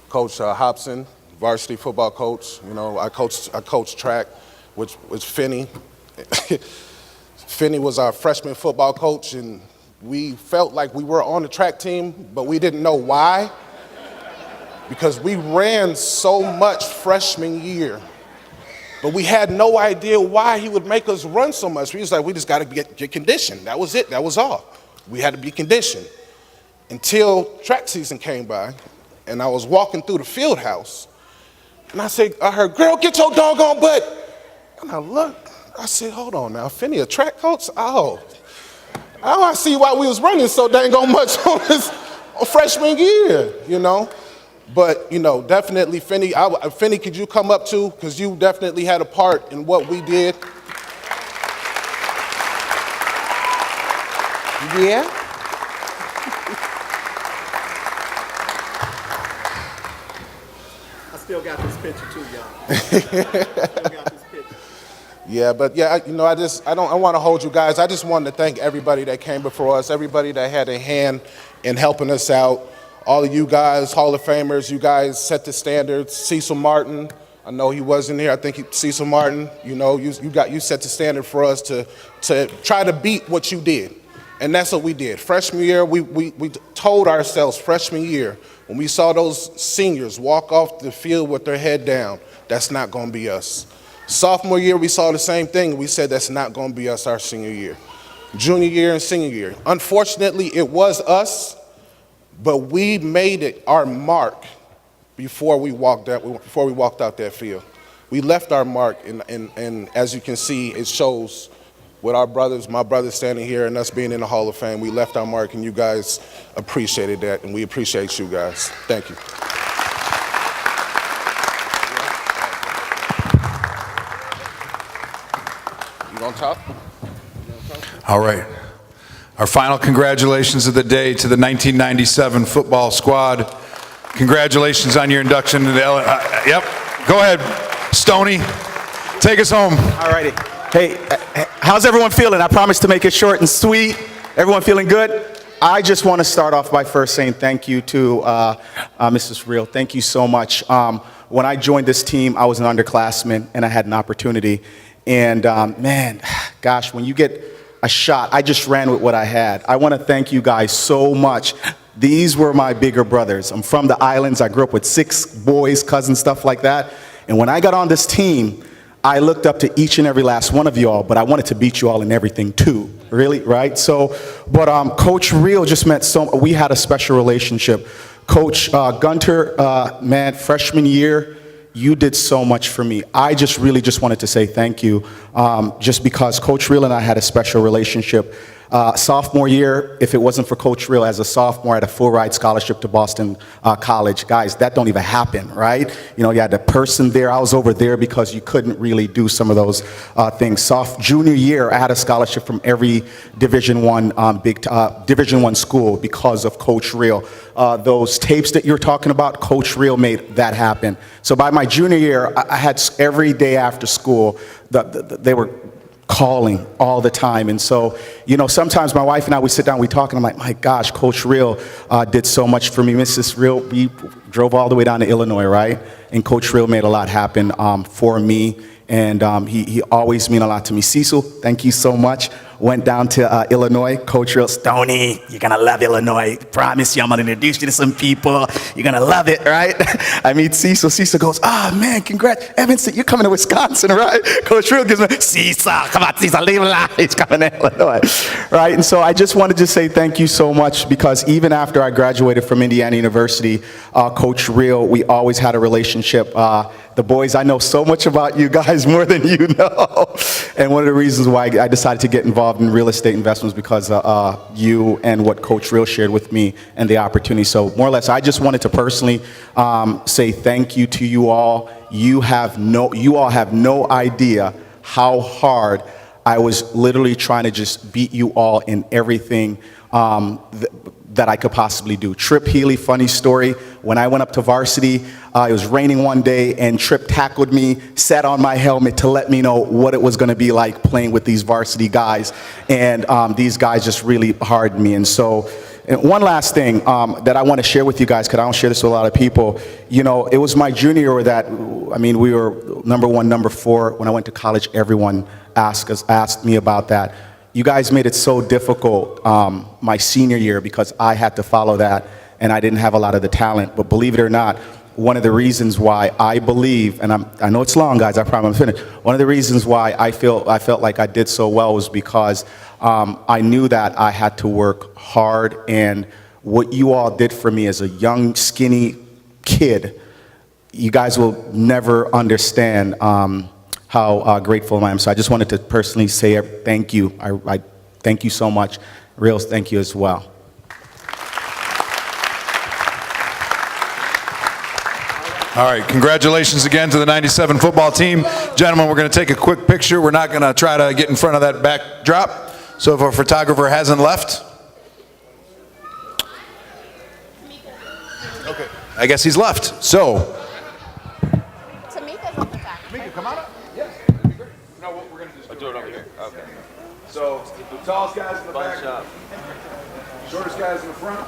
Coach Hobson, varsity football coach. I coached track, which was Finney. Finney was our freshman football coach, and we felt like we were on the track team, but we didn't know why, because we ran so much freshman year, but we had no idea why he would make us run so much. We was like, we just got to get conditioned. That was it. That was all. We had to be conditioned until track season came by, and I was walking through the field house, and I heard, girl, get your doggone butt. And I looked, I said, hold on now, Finney, a track coach? Oh, I don't see why we was running so dang on much on this freshman year, you know. But, you know, definitely, Finney, Finney, could you come up too? Because you definitely had a part in what we did. Yeah? I still got this picture too, y'all. Yeah, but yeah, I want to hold you guys. I just wanted to thank everybody that came before us, everybody that had a hand in helping us out. All of you guys, Hall of Famers, you guys set the standards. Cecil Martin, I know he wasn't here. I think Cecil Martin, you know, you set the standard for us to try to beat what you did. And that's what we did. Freshman year, we told ourselves freshman year, when we saw those seniors walk off the field with their head down, that's not going to be us. Sophomore year, we saw the same thing. We said that's not going to be us our senior year. Junior year and senior year. Unfortunately, it was us, but we made it our mark before we walked out that field. We left our mark, and as you can see, it shows with our brothers, my brothers standing here and us being in the Hall of Fame. We left our mark, and you guys appreciated that, and we appreciate you guys. Thank you. On top. All right. Our final congratulations of the day to the 1997 football squad. Congratulations on your induction to the yep. Go ahead, Stoney. Take us home. All righty. Hey, how's everyone feeling? I promised to make it short and sweet. Everyone feeling good? I just want to start off by first saying thank you to Mrs. Real. Thank you so much. When I joined this team, I was an underclassman, and I had an opportunity. And man, gosh, when you get a shot, I just ran with what I had. I want to thank you guys so much. These were my bigger brothers. I'm from the islands. I grew up with 6 boys, cousins, stuff like that. And when I got on this team, I looked up to each and every last one of you all, but I wanted to beat you all in everything too, really, right? So, but Coach Real just meant so, we had a special relationship. Coach Gunter, man, freshman year, you did so much for me. I just really just wanted to say thank you, just because Coach Real and I had a special relationship. Sophomore year, if it wasn't for Coach Real as a sophomore, I had a full ride scholarship to Boston College. Guys, that don't even happen, right? You know, you had the person there. I was over there because you couldn't really do some of those things. Junior year, I had a scholarship from every Division I school because of Coach Real. Those tapes that you're talking about, Coach Real made that happen. So by my junior year, I had every day after school, they were calling all the time. And so, you know, sometimes my wife and I, we sit down, we talk, and I'm like, my gosh, Coach Real did so much for me. Mrs. Real, we drove all the way down to Illinois, right? And Coach Real made a lot happen for me. And he always meant a lot to me. Cecil, thank you so much. Went down to Illinois. Coach Real, Stoney, you're going to love Illinois. Promise you, I'm going to introduce you to some people. You're going to love it, right? I meet Cecil. Cecil goes, man, congrats. Evanston, you're coming to Wisconsin, right? Coach Real gives me, Cecil, come on, Cecil, leave him alone. He's coming to Illinois, right? And so I just wanted to say thank you so much, because even after I graduated from Indiana University, Coach Real, we always had a relationship. The boys, I know so much about you guys, more than you know. And one of the reasons why I decided to get involved in real estate investments because you and what Coach Real shared with me and the opportunity. So more or less, I just wanted to personally say thank you to you all. You all have no idea how hard I was literally trying to just beat you all in everything that I could possibly do. Trip Healy, funny story. When I went up to varsity, it was raining one day, and Trip tackled me, sat on my helmet to let me know what it was going to be like playing with these varsity guys. And these guys just really hardened me. And so, one last thing that I want to share with you guys, because I don't share this with a lot of people. You know, it was my junior year that, I mean, we were number 1, number 4. When I went to college, everyone asked me about that. You guys made it so difficult my senior year because I had to follow that, and I didn't have a lot of the talent. But believe it or not, one of the reasons why I believe, and I know it's long, guys, I promise I'm finished. One of the reasons why I felt like I did so well was because I knew that I had to work hard, and what you all did for me as a young, skinny kid, you guys will never understand how grateful I am. So I just wanted to personally say thank you. I thank you so much. Reels, thank you as well. All right, congratulations again to the 97 football team. Gentlemen, we're going to take a quick picture. We're not going to try to get in front of that backdrop. So if our photographer hasn't left, okay, I guess he's left. So, Tamika's on the back. Tamika, come on up. Yes, that'd be great. No, we're going to just do it over here. Okay. So the tallest guys in the back, shortest guys in the front.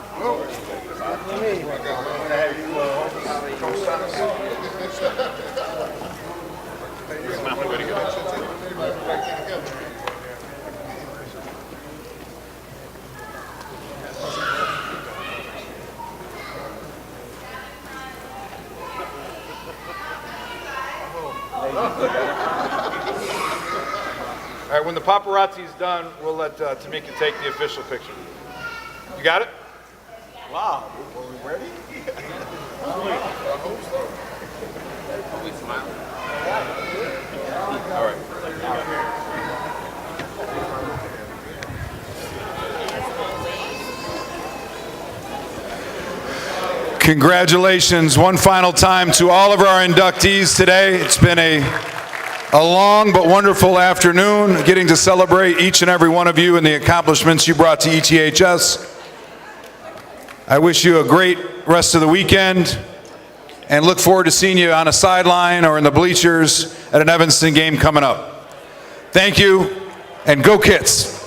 All right, when the paparazzi's done, we'll let Tamika take the official picture. You got it? Wow, are we ready? All right. Congratulations one final time to all of our inductees today. It's been a long but wonderful afternoon getting to celebrate each and every one of you and the accomplishments you brought to ETHS. I wish you a great rest of the weekend and look forward to seeing you on a sideline or in the bleachers at an Evanston game coming up. Thank you, and go Kits!